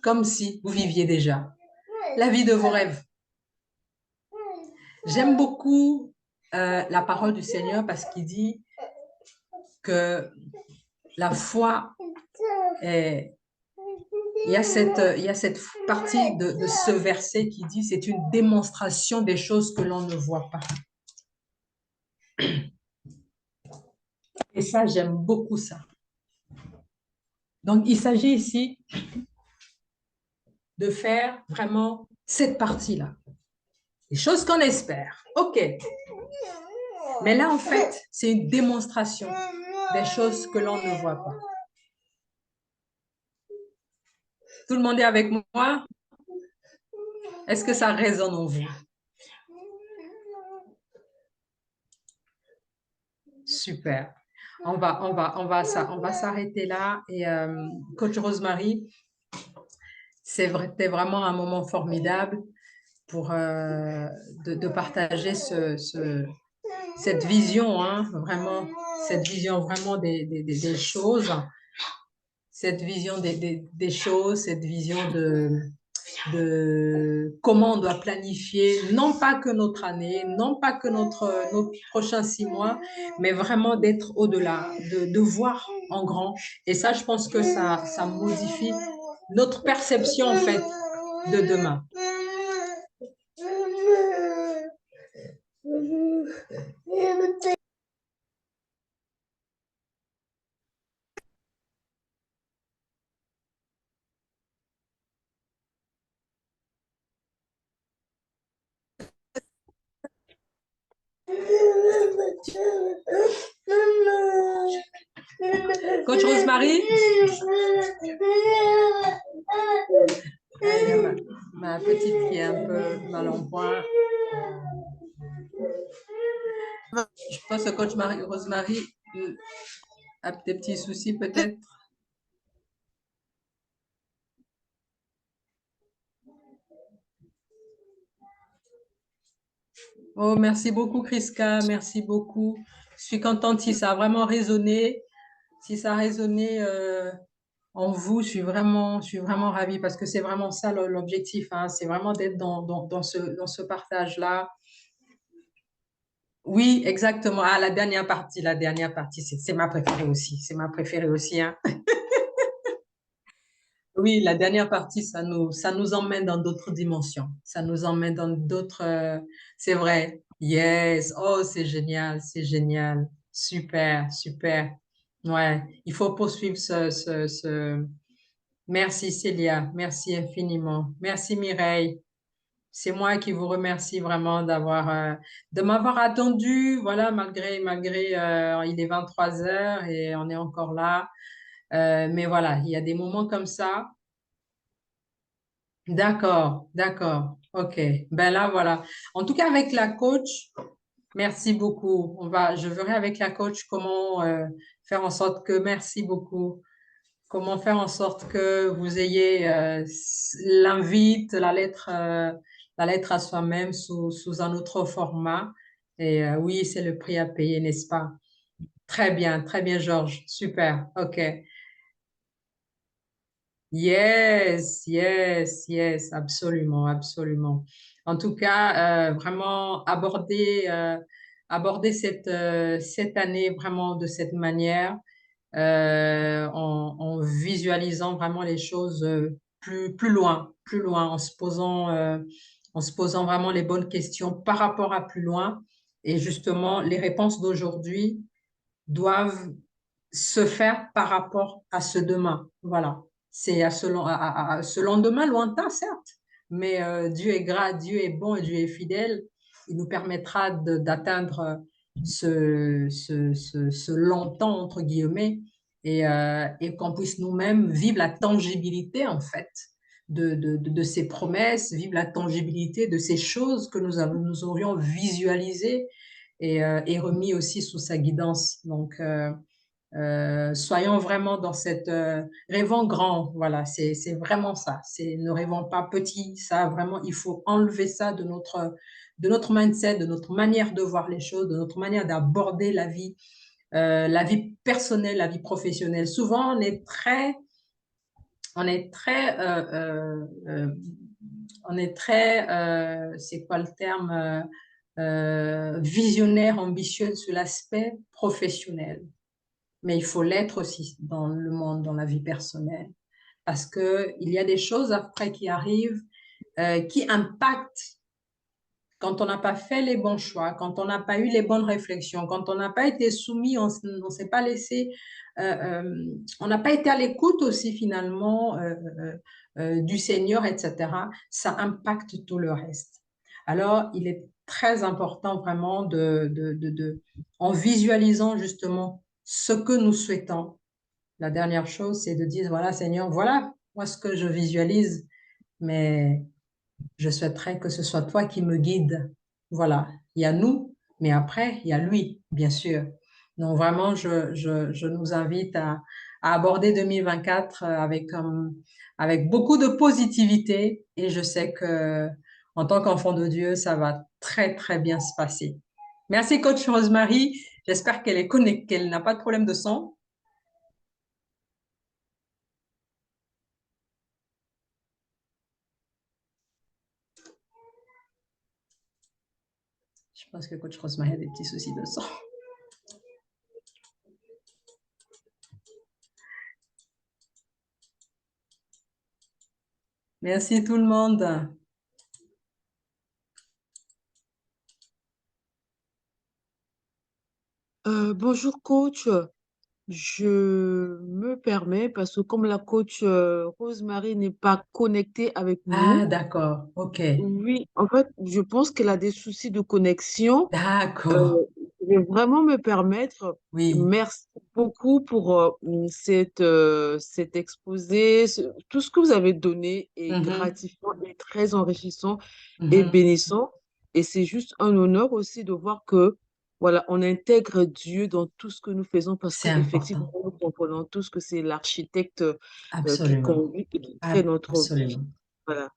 S2: comme si vous viviez déjà la vie de vos rêves. J'aime beaucoup la parole du Seigneur parce qu'il dit que la foi est... Il y a cette partie de ce verset qui dit c'est une démonstration des choses que l'on ne voit pas. Et ça, j'aime beaucoup ça. Donc, il s'agit ici de faire vraiment cette partie-là. Les choses qu'on espère. OK. Mais là, en fait, c'est une démonstration des choses que l'on ne voit pas. Tout le monde est avec moi? Est-ce que ça résonne en vous? Super. On va s'arrêter là. Et Coach Rosemary, c'était vraiment un moment formidable pour de partager cette vision, hein, vraiment, cette vision vraiment des choses, cette vision des choses, cette vision de comment on doit planifier, non pas que notre année, non pas que nos prochains 6 mois, mais vraiment d'être au-delà, de voir en grand. Et ça, je pense que ça modifie notre perception, en fait, de demain. Coach Rosemary? Il y a ma petite qui est un peu mal en point. Je pense que coach Rosemary a des petits soucis peut-être. Oh, merci beaucoup, Kriska. Merci beaucoup. Je suis contente si ça a vraiment résonné. Si ça a résonné en vous, je suis vraiment ravie parce que c'est vraiment ça l'objectif, hein. C'est vraiment d'être dans ce partage-là. Oui, exactement. Ah, la dernière partie, c'est ma préférée aussi. C'est ma préférée aussi, hein. Oui, la dernière partie, ça nous emmène dans d'autres dimensions. Ça nous emmène dans d'autres. C'est vrai. Yes. Oh, c'est génial. C'est génial. Super, super. Ouais. Il faut poursuivre Merci, Célia. Merci infiniment. Merci, Mireille. C'est moi qui vous remercie vraiment de m'avoir attendu. Voilà, malgré, il est 23 heures et on est encore là. Mais voilà, il y a des moments comme ça. D'accord, d'accord. OK. Ben là, voilà. En tout cas, avec la coach, merci beaucoup. Je verrai avec la coach comment faire en sorte que, merci beaucoup, comment faire en sorte que vous ayez l'invite, la lettre à soi-même sous un autre format. Et oui, c'est le prix à payer, n'est-ce pas? Très bien, Georges. Super. OK. Yes, yes, yes, absolument, absolument. En tout cas, vraiment aborder cette année vraiment de cette manière, en visualisant vraiment les choses plus loin, en se posant vraiment les bonnes questions par rapport à plus loin. Et justement, les réponses d'aujourd'hui doivent se faire par rapport à ce demain. Voilà. C'est à ce lendemain lointain, certes, mais Dieu est Dieu est bon et Dieu est fidèle. Il nous permettra d'atteindre ce longtemps, entre guillemets, et qu'on puisse nous-mêmes vivre la tangibilité, en fait, de ces promesses, vivre la tangibilité de ces choses que nous aurions visualisées et remis aussi sous sa guidance. Donc, soyons vraiment dans cette rêvons grand, voilà, c'est vraiment ça. C'est ne rêvons pas petit, ça vraiment il faut enlever ça de notre mindset, de notre manière de voir les choses, de notre manière d'aborder la vie personnelle, la vie professionnelle. Souvent on est très c'est quoi le terme visionnaire, ambitieux sur l'aspect professionnel. Mais il faut l'être aussi dans le monde, dans la vie personnelle. Parce qu'il y a des choses après qui arrivent, qui impactent quand on n'a pas fait les bons choix, quand on n'a pas eu les bonnes réflexions, quand on n'a pas été soumis, on ne s'est pas laissé, on n'a pas été à l'écoute aussi finalement du Seigneur, etc. Ça impacte tout le reste. Alors, il est très important vraiment en visualisant justement ce que nous souhaitons. La dernière chose, c'est de dire, voilà, Seigneur, voilà moi ce que je visualise, mais je souhaiterais que ce soit toi qui me guide. Voilà, il y a nous, mais après, il y a lui, bien sûr. Donc vraiment, je nous invite à aborder 2024 avec beaucoup de positivité et je sais que en tant qu'enfant de Dieu, ça va très, très bien se passer. Merci, coach Rosemary. J'espère qu'elle est connectée, qu'elle n'a pas de problème de son. Je pense que coach Rosemary a des petits soucis de son. Merci tout le monde.
S3: Bonjour coach, je me permets parce que comme la coach Rosemary n'est pas connectée avec
S2: Ah,
S3: nous,
S2: d'accord. OK.
S3: oui, en fait, je pense qu'elle a des soucis de connexion. Euh,
S2: D'accord.
S3: je vais vraiment me permettre.
S2: Oui.
S3: Merci beaucoup pour cet exposé. Tout ce que vous avez donné est
S2: Mhm,
S3: gratifiant et très enrichissant et
S2: mhm.
S3: bénissant. Et c'est juste un honneur aussi de voir que, voilà, on intègre Dieu dans tout ce que nous faisons parce
S2: C'est
S3: qu'effectivement,
S2: important.
S3: nous comprenons tous que c'est l'architecte qui
S2: Absolument.
S3: conduit et qui crée notre vie.
S2: Absolument.
S3: Voilà.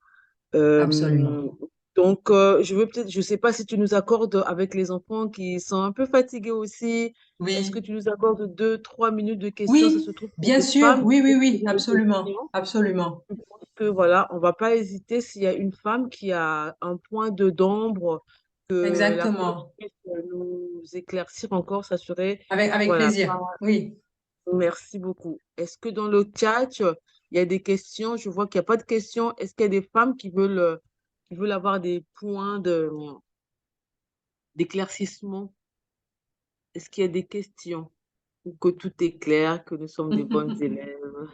S3: Euh,
S2: Absolument.
S3: donc, je veux peut-être, je sais pas si tu nous accordes avec les enfants qui sont un peu fatigués aussi. Est-ce que
S2: Oui.
S3: tu nous accordes 2, 3 minutes de questions? Ça
S2: Oui,
S3: se trouve que
S2: bien
S3: des
S2: sûr.
S3: femmes
S2: Oui,
S3: qui
S2: oui,
S3: peuvent
S2: oui.
S3: poser des
S2: Absolument.
S3: questions.
S2: Absolument.
S3: Je pense que voilà, on va pas hésiter s'il y a une femme qui a un point de d'ombre, que la coach
S2: Exactement.
S3: puisse nous éclaircir encore, ça serait,
S2: Avec
S3: voilà,
S2: plaisir. Oui.
S3: merci beaucoup. Est-ce que dans le chat, il y a des questions? Je vois qu'il n'y a pas de questions. Est-ce qu'il y a des femmes qui veulent avoir des points d'éclaircissement? Est-ce qu'il y a des questions? Ou que tout est clair, que nous sommes des bonnes élèves?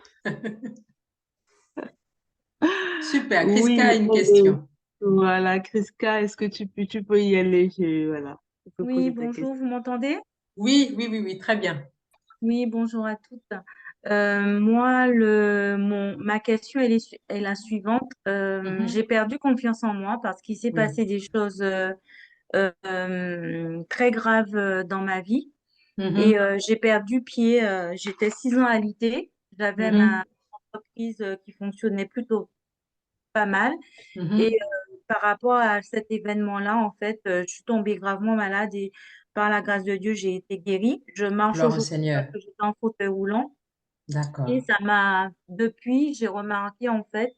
S2: Super. Chriska a
S3: Oui,
S2: une
S3: allez.
S2: question.
S3: Voilà, Kriska, est-ce que tu peux y aller? Voilà, tu peux
S4: Oui,
S3: poser ta
S4: bonjour,
S3: question.
S4: vous m'entendez?
S2: Oui, oui, oui, oui. Très bien.
S4: Oui, bonjour à toutes. Moi, ma question, est la suivante. J'ai
S2: Mhm.
S4: perdu confiance en moi parce qu'il s'est
S2: Oui.
S4: passé des choses très graves dans ma vie et
S2: Mhm.
S4: j'ai perdu pied. J'étais 6 ans alitée. J'avais ma
S2: Mhm.
S4: entreprise qui fonctionnait plutôt pas mal. Et
S2: Mhm.
S4: par rapport à cet événement-là, en fait, je suis tombée gravement malade et par la grâce de Dieu, j'ai été guérie. Je marche
S2: Gloire au
S4: aujourd'hui parce
S2: Seigneur.
S4: que j'étais en fauteuil roulant. Et
S2: D'accord.
S4: depuis, j'ai remarqué en fait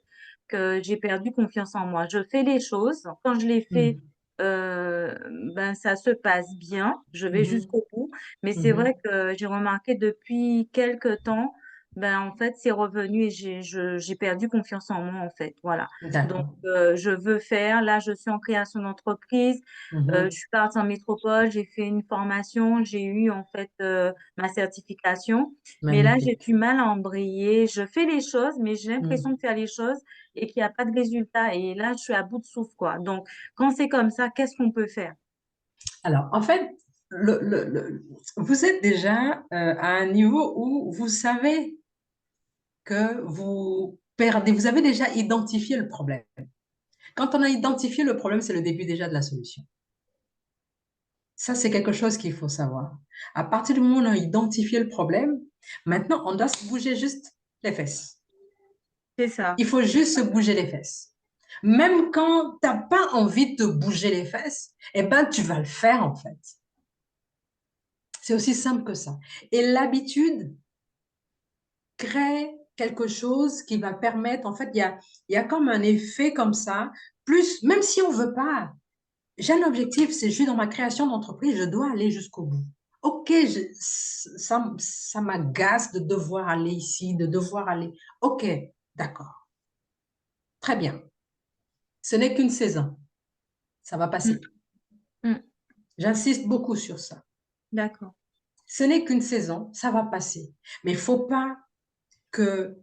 S4: que j'ai perdu confiance en moi. Je fais les choses. Quand je les fais,
S2: Mhm.
S4: euh, ben, ça se passe bien. Je vais
S2: Mhm.
S4: jusqu'au bout. Mais c'est vrai
S2: Mhm.
S4: que j'ai remarqué depuis quelques temps, ben, en fait, c'est revenu et j'ai perdu confiance en moi, en fait. Voilà. Donc,
S2: D'accord.
S4: je veux faire. Là, je suis en création d'entreprise. Je
S2: Mhm.
S4: suis partie en métropole. J'ai fait une formation. J'ai eu, en fait, ma certification. Mais là, j'ai
S2: Magnifique.
S4: du mal à embrayer. Je fais les choses, mais j'ai l'impression
S2: Mhm.
S4: de faire les choses et qu'il n'y a pas de résultat. Et là, je suis à bout de souffle, quoi. Donc, quand c'est comme ça, qu'est-ce qu'on peut faire?
S2: Alors, en fait, vous êtes déjà à un niveau où vous savez que vous perdez, vous avez déjà identifié le problème. Quand on a identifié le problème, c'est le début déjà de la solution. Ça, c'est quelque chose qu'il faut savoir. À partir du moment où on a identifié le problème, maintenant, on doit se bouger juste les fesses.
S4: C'est ça.
S2: Il faut juste se bouger les fesses. Même quand tu n'as pas envie de te bouger les fesses, eh ben, tu vas le faire en fait. C'est aussi simple que ça. Et l'habitude crée quelque chose qui va permettre, en fait, il y a comme un effet comme ça, plus, même si on ne veut pas, j'ai un objectif, c'est juste dans ma création d'entreprise, je dois aller jusqu'au bout. Ok, ça m'agace de devoir aller ici, de devoir aller. Ok, d'accord, très bien. Ce n'est qu'une saison, ça va
S4: Mm,
S2: passer.
S4: mm,
S2: J'insiste beaucoup sur ça.
S4: d'accord.
S2: Ce n'est qu'une saison, ça va passer. Mais il ne faut pas que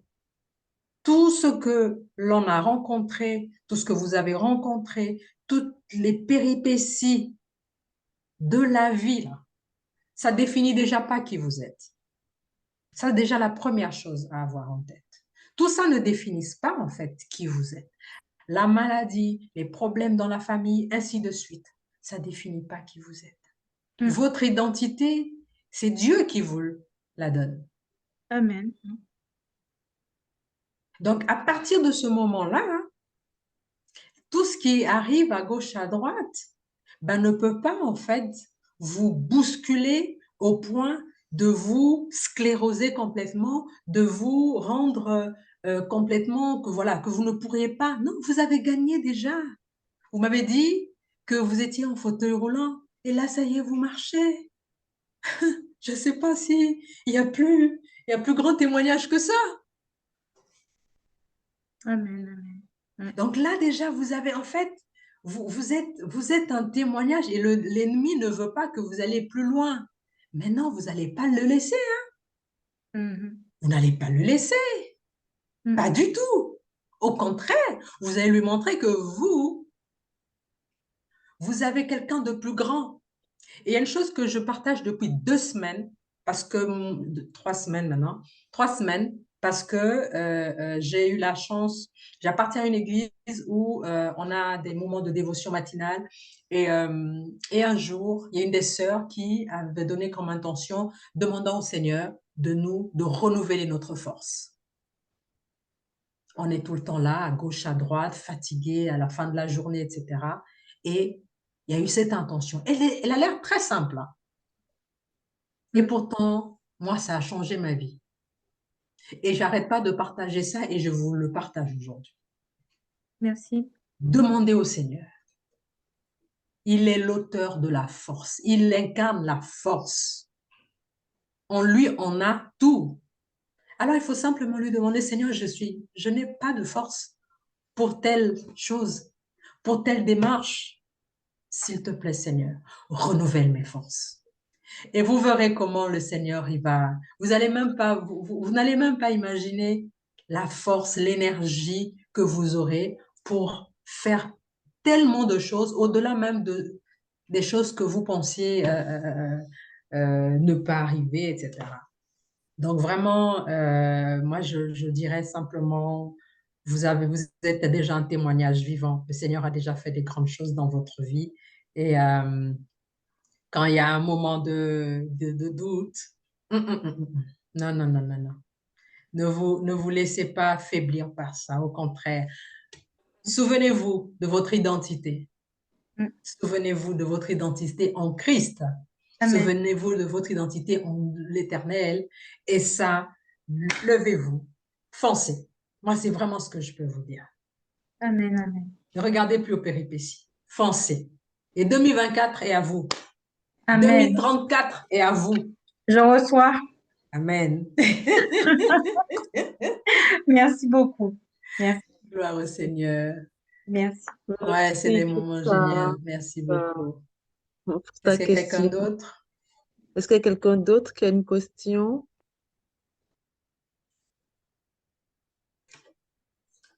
S2: tout ce que l'on a rencontré, tout ce que vous avez rencontré, toutes les péripéties de la vie, là, ça définit déjà pas qui vous êtes. Ça, déjà la première chose à avoir en tête. Tout ça ne définisse pas en fait qui vous êtes. La maladie, les problèmes dans la famille, ainsi de suite, ça définit pas qui vous êtes.
S4: Mm,
S2: Votre identité, c'est Dieu qui vous la donne.
S4: amen.
S2: Donc, à partir de ce moment-là, tout ce qui arrive à gauche, à droite, ben, ne peut pas en fait vous bousculer au point de vous scléroser complètement, de vous rendre complètement que voilà, que vous ne pourriez pas. Non, vous avez gagné déjà. Vous m'avez dit que vous étiez en fauteuil roulant et là, ça y est, vous marchez. Je ne sais pas si il y a plus grand témoignage que ça.
S4: Amen, amen.
S2: Donc là, déjà, vous avez en fait, vous êtes un témoignage et l'ennemi ne veut pas que vous allez plus loin. Maintenant, vous n'allez pas le laisser.
S4: Mhm.
S2: Vous n'allez pas le laisser. Pas
S4: Mhm.
S2: du tout. Au contraire, vous allez lui montrer que vous avez quelqu'un de plus grand. Et il y a une chose que je partage depuis 2 semaines, parce que 3 semaines maintenant, 3 semaines, parce que j'ai eu la chance, j'appartiens à une église où on a des moments de dévotion matinale. Et un jour, il y a une des sœurs qui avait donné comme intention, demandant au Seigneur de renouveler notre force. On est tout le temps là, à gauche, à droite, fatigué à la fin de la journée, etc. Et il y a eu cette intention. Elle a l'air très simple, hein. Et pourtant, moi, ça a changé ma vie. Et j'arrête pas de partager ça et je vous le partage aujourd'hui.
S4: Merci.
S2: Demandez au Seigneur. Il est l'auteur de la force. Il incarne la force. En lui, on a tout. Alors, il faut simplement lui demander, Seigneur, je n'ai pas de force pour telle chose, pour telle démarche. S'il te plaît, Seigneur, renouvelle mes forces. Et vous verrez comment le Seigneur, il va. Vous allez même pas, vous n'allez même pas imaginer la force, l'énergie que vous aurez pour faire tellement de choses, au-delà même des choses que vous pensiez ne pas arriver, etc. Donc vraiment, moi, je dirais simplement, vous êtes déjà un témoignage vivant. Le Seigneur a déjà fait des grandes choses dans votre vie. Et quand il y a un moment de doute, non, non, non, non, non. Ne vous laissez pas faiblir par ça. Au contraire, souvenez-vous de votre identité.
S4: Mm.
S2: Souvenez-vous de votre identité en Christ.
S4: Amen.
S2: Souvenez-vous de votre identité en l'Éternel. Et ça, levez-vous, foncez. Moi, c'est vraiment ce que je peux vous dire.
S4: Amen, amen.
S2: Ne regardez plus aux péripéties. Foncez. Et 2024 est à vous.
S4: Amen.
S2: 2034 est à vous.
S4: Je reçois.
S2: Amen.
S4: Merci beaucoup. Merci.
S2: Gloire au Seigneur.
S4: Merci.
S2: Ouais, c'est
S3: Merci
S2: des
S3: pour
S2: moments
S3: ta,
S2: géniaux. Merci
S3: ta-
S2: beaucoup.
S3: pour ta
S2: Est-ce qu'il y a quelqu'un
S3: question.
S2: d'autre?
S3: Est-ce qu'il y a quelqu'un d'autre qui a une question?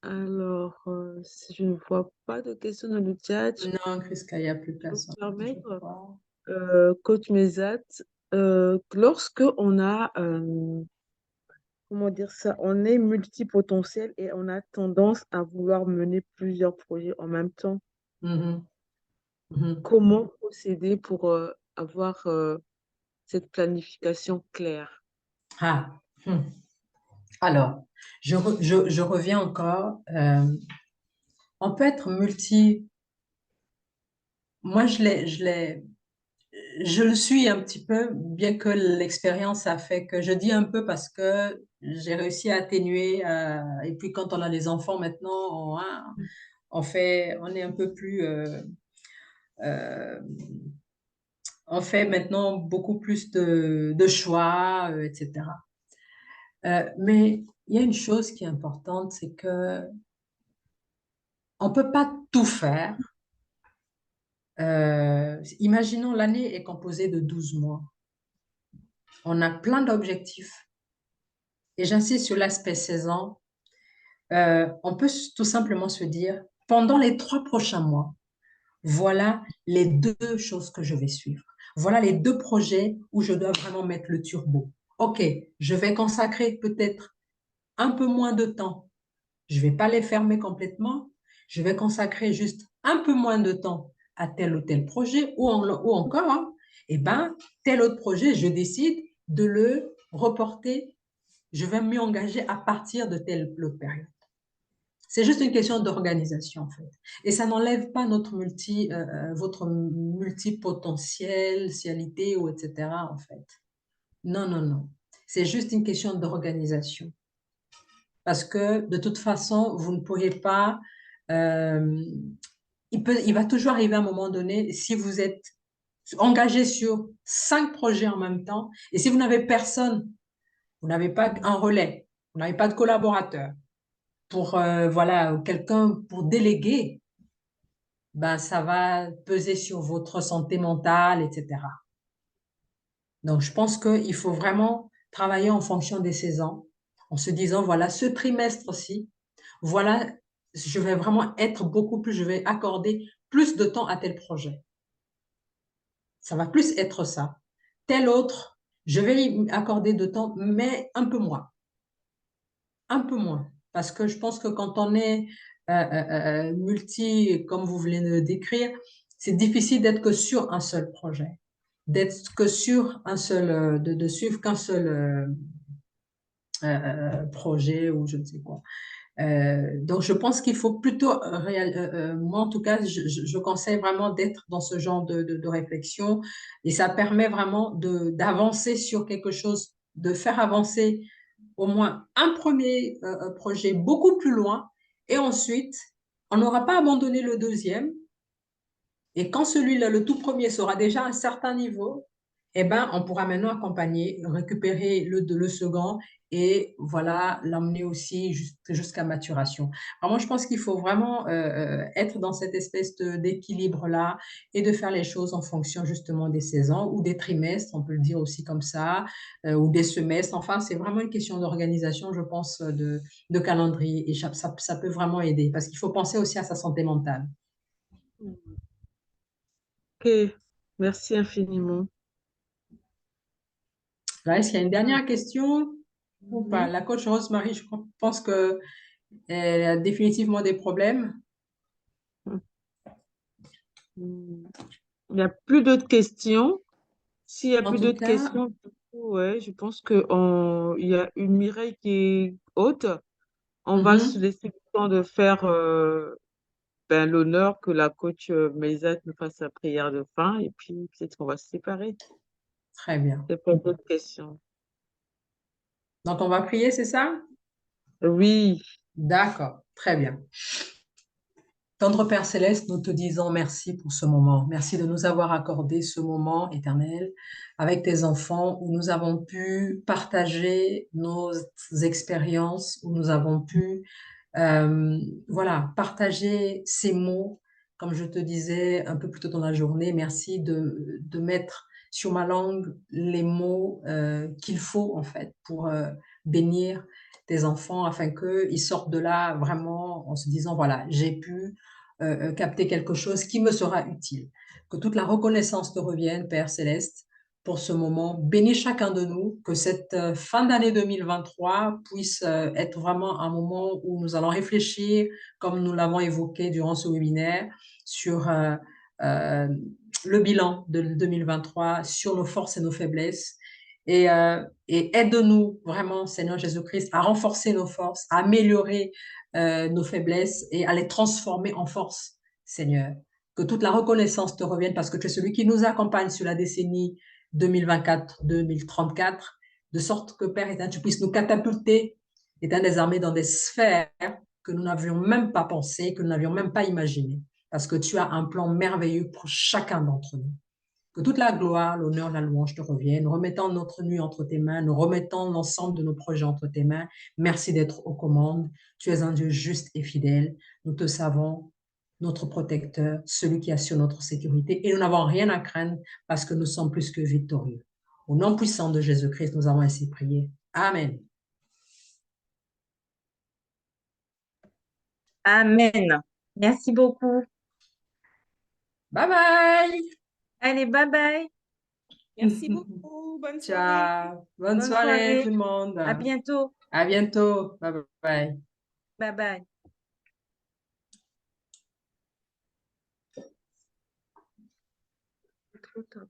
S3: Alors, si je ne vois pas de questions dans le chat, je
S2: Non, Chrisca, il n'y a plus
S3: peux me
S2: personne, je
S3: permettre,
S2: crois.
S3: Coach Mesat, lorsque on a, comment dire ça, on est multipotentiel et on a tendance à vouloir mener plusieurs projets en même temps,
S2: Mhm, mhm.
S3: comment procéder pour avoir cette planification claire?
S2: Ah, hmm. Alors, je reviens encore. On peut être moi, je le suis un petit peu, bien que l'expérience a fait que je dis un peu parce que j'ai réussi à atténuer. Et puis, quand on a des enfants maintenant, on est un peu plus. Euh, on fait maintenant beaucoup plus de choix, etc. Mais il y a une chose qui est importante, c'est que on peut pas tout faire. Imaginons l'année est composée de 12 mois. On a plein d'objectifs. Et j'insiste sur l'aspect saison. On peut tout simplement se dire, pendant les 3 prochains mois, voilà les 2 choses que je vais suivre. Voilà les 2 projets où je dois vraiment mettre le turbo. OK, je vais consacrer peut-être un peu moins de temps. Je ne vais pas les fermer complètement. Je vais consacrer juste un peu moins de temps à tel ou tel projet ou encore, hein, eh ben, tel autre projet, je décide de le reporter. Je vais m'y engager à partir de telle autre période. C'est juste une question d'organisation, en fait. Et ça n'enlève pas votre multipotentialité ou etc., en fait. Non, non, non. C'est juste une question d'organisation. Parce que de toute façon, vous ne pourrez pas... euh, il va toujours arriver à un moment donné, si vous êtes engagé sur 5 projets en même temps, et si vous n'avez personne, vous n'avez pas un relais, vous n'avez pas de collaborateur pour, voilà, quelqu'un pour déléguer, ben, ça va peser sur votre santé mentale, etc. Donc, je pense qu'il faut vraiment travailler en fonction des saisons, en se disant, voilà, ce trimestre-ci, voilà, je vais vraiment être beaucoup plus, je vais accorder plus de temps à tel projet. Ça va plus être ça. Tel autre, je vais y accorder de temps, mais un peu moins. Un peu moins. Parce que je pense que quand on est multi, comme vous venez de le décrire, c'est difficile d'être que sur un seul projet, d'être que sur un seul, de suivre qu'un seul projet ou je ne sais quoi. Donc, je pense qu'il faut plutôt, moi en tout cas, je conseille vraiment d'être dans ce genre de réflexion et ça permet vraiment d'avancer sur quelque chose, de faire avancer au moins un premier projet beaucoup plus loin et ensuite, on n'aura pas abandonné le deuxième et quand celui-là, le tout premier, sera déjà à un certain niveau, eh ben, on pourra maintenant accompagner, récupérer le second et voilà, l'emmener aussi jusqu'à maturation. Alors moi, je pense qu'il faut vraiment être dans cette espèce d'équilibre-là et de faire les choses en fonction justement des saisons ou des trimestres, on peut le dire aussi comme ça, ou des semestres. Enfin, c'est vraiment une question d'organisation, je pense, de calendrier et ça peut vraiment aider parce qu'il faut penser aussi à sa santé mentale.
S3: Ok, merci infiniment.
S2: Là, est-ce qu'il y a une dernière question ou pas?
S3: Oui.
S2: La coach Rosemary, je pense que elle a définitivement des problèmes.
S3: Hmm. Il n'y a plus d'autres questions. S'il n'y a
S2: En
S3: plus
S2: tout
S3: d'autres
S2: cas,
S3: questions, du coup, ouais, je pense il y a une Mireille qui est haute. On va se
S2: mhm,
S3: laisser le temps de faire l'honneur que la coach Melisat nous fasse sa prière de fin et puis peut-être qu'on va se séparer.
S2: très bien.
S3: C'est pas d'autres questions.
S2: Donc, on va prier, c'est ça?
S3: Oui.
S2: D'accord, très bien. Tendre Père Céleste, nous te disons merci pour ce moment. Merci de nous avoir accordé ce moment éternel avec tes enfants où nous avons pu partager nos expériences, où nous avons pu voilà, partager ces mots. Comme je te disais un peu plus tôt dans la journée, merci de mettre sur ma langue les mots qu'il faut en fait pour bénir tes enfants afin qu'ils sortent de là vraiment en se disant, voilà, j'ai pu capter quelque chose qui me sera utile. Que toute la reconnaissance te revienne, Père Céleste, pour ce moment. Bénis chacun de nous, que cette fin d'année 2023 puisse être vraiment un moment où nous allons réfléchir, comme nous l'avons évoqué durant ce webinaire, sur euh, le bilan de 2023, sur nos forces et nos faiblesses. Et aide-nous vraiment, Seigneur Jésus-Christ, à renforcer nos forces, à améliorer nos faiblesses et à les transformer en force, Seigneur. Que toute la reconnaissance te revienne parce que tu es celui qui nous accompagne sur la décennie 2024-2034, de sorte que, Père éternel, tu puisses nous catapulter, éternel des armées, dans des sphères que nous n'avions même pas pensé, que nous n'avions même pas imaginé, parce que tu as un plan merveilleux pour chacun d'entre nous. Que toute la gloire, l'honneur, la louange te reviennent. Nous remettons notre nuit entre tes mains. Nous remettons l'ensemble de nos projets entre tes mains. Merci d'être aux commandes. Tu es un Dieu juste et fidèle. Nous te savons, notre protecteur, celui qui assure notre sécurité. Et nous n'avons rien à craindre parce que nous sommes plus que victorieux. Au nom puissant de Jésus-Christ, nous avons ainsi prié. Amen.
S4: Amen. Merci beaucoup.
S2: Bye bye.
S4: Allez, bye bye.
S1: Merci beaucoup. Bonne soirée.
S2: Ciao. Bonne
S4: Bonne
S2: soirée
S4: soirée.
S2: tout le monde.
S4: À bientôt.
S2: À bientôt. Bye bye.
S4: Bye bye.
S3: Trop tard.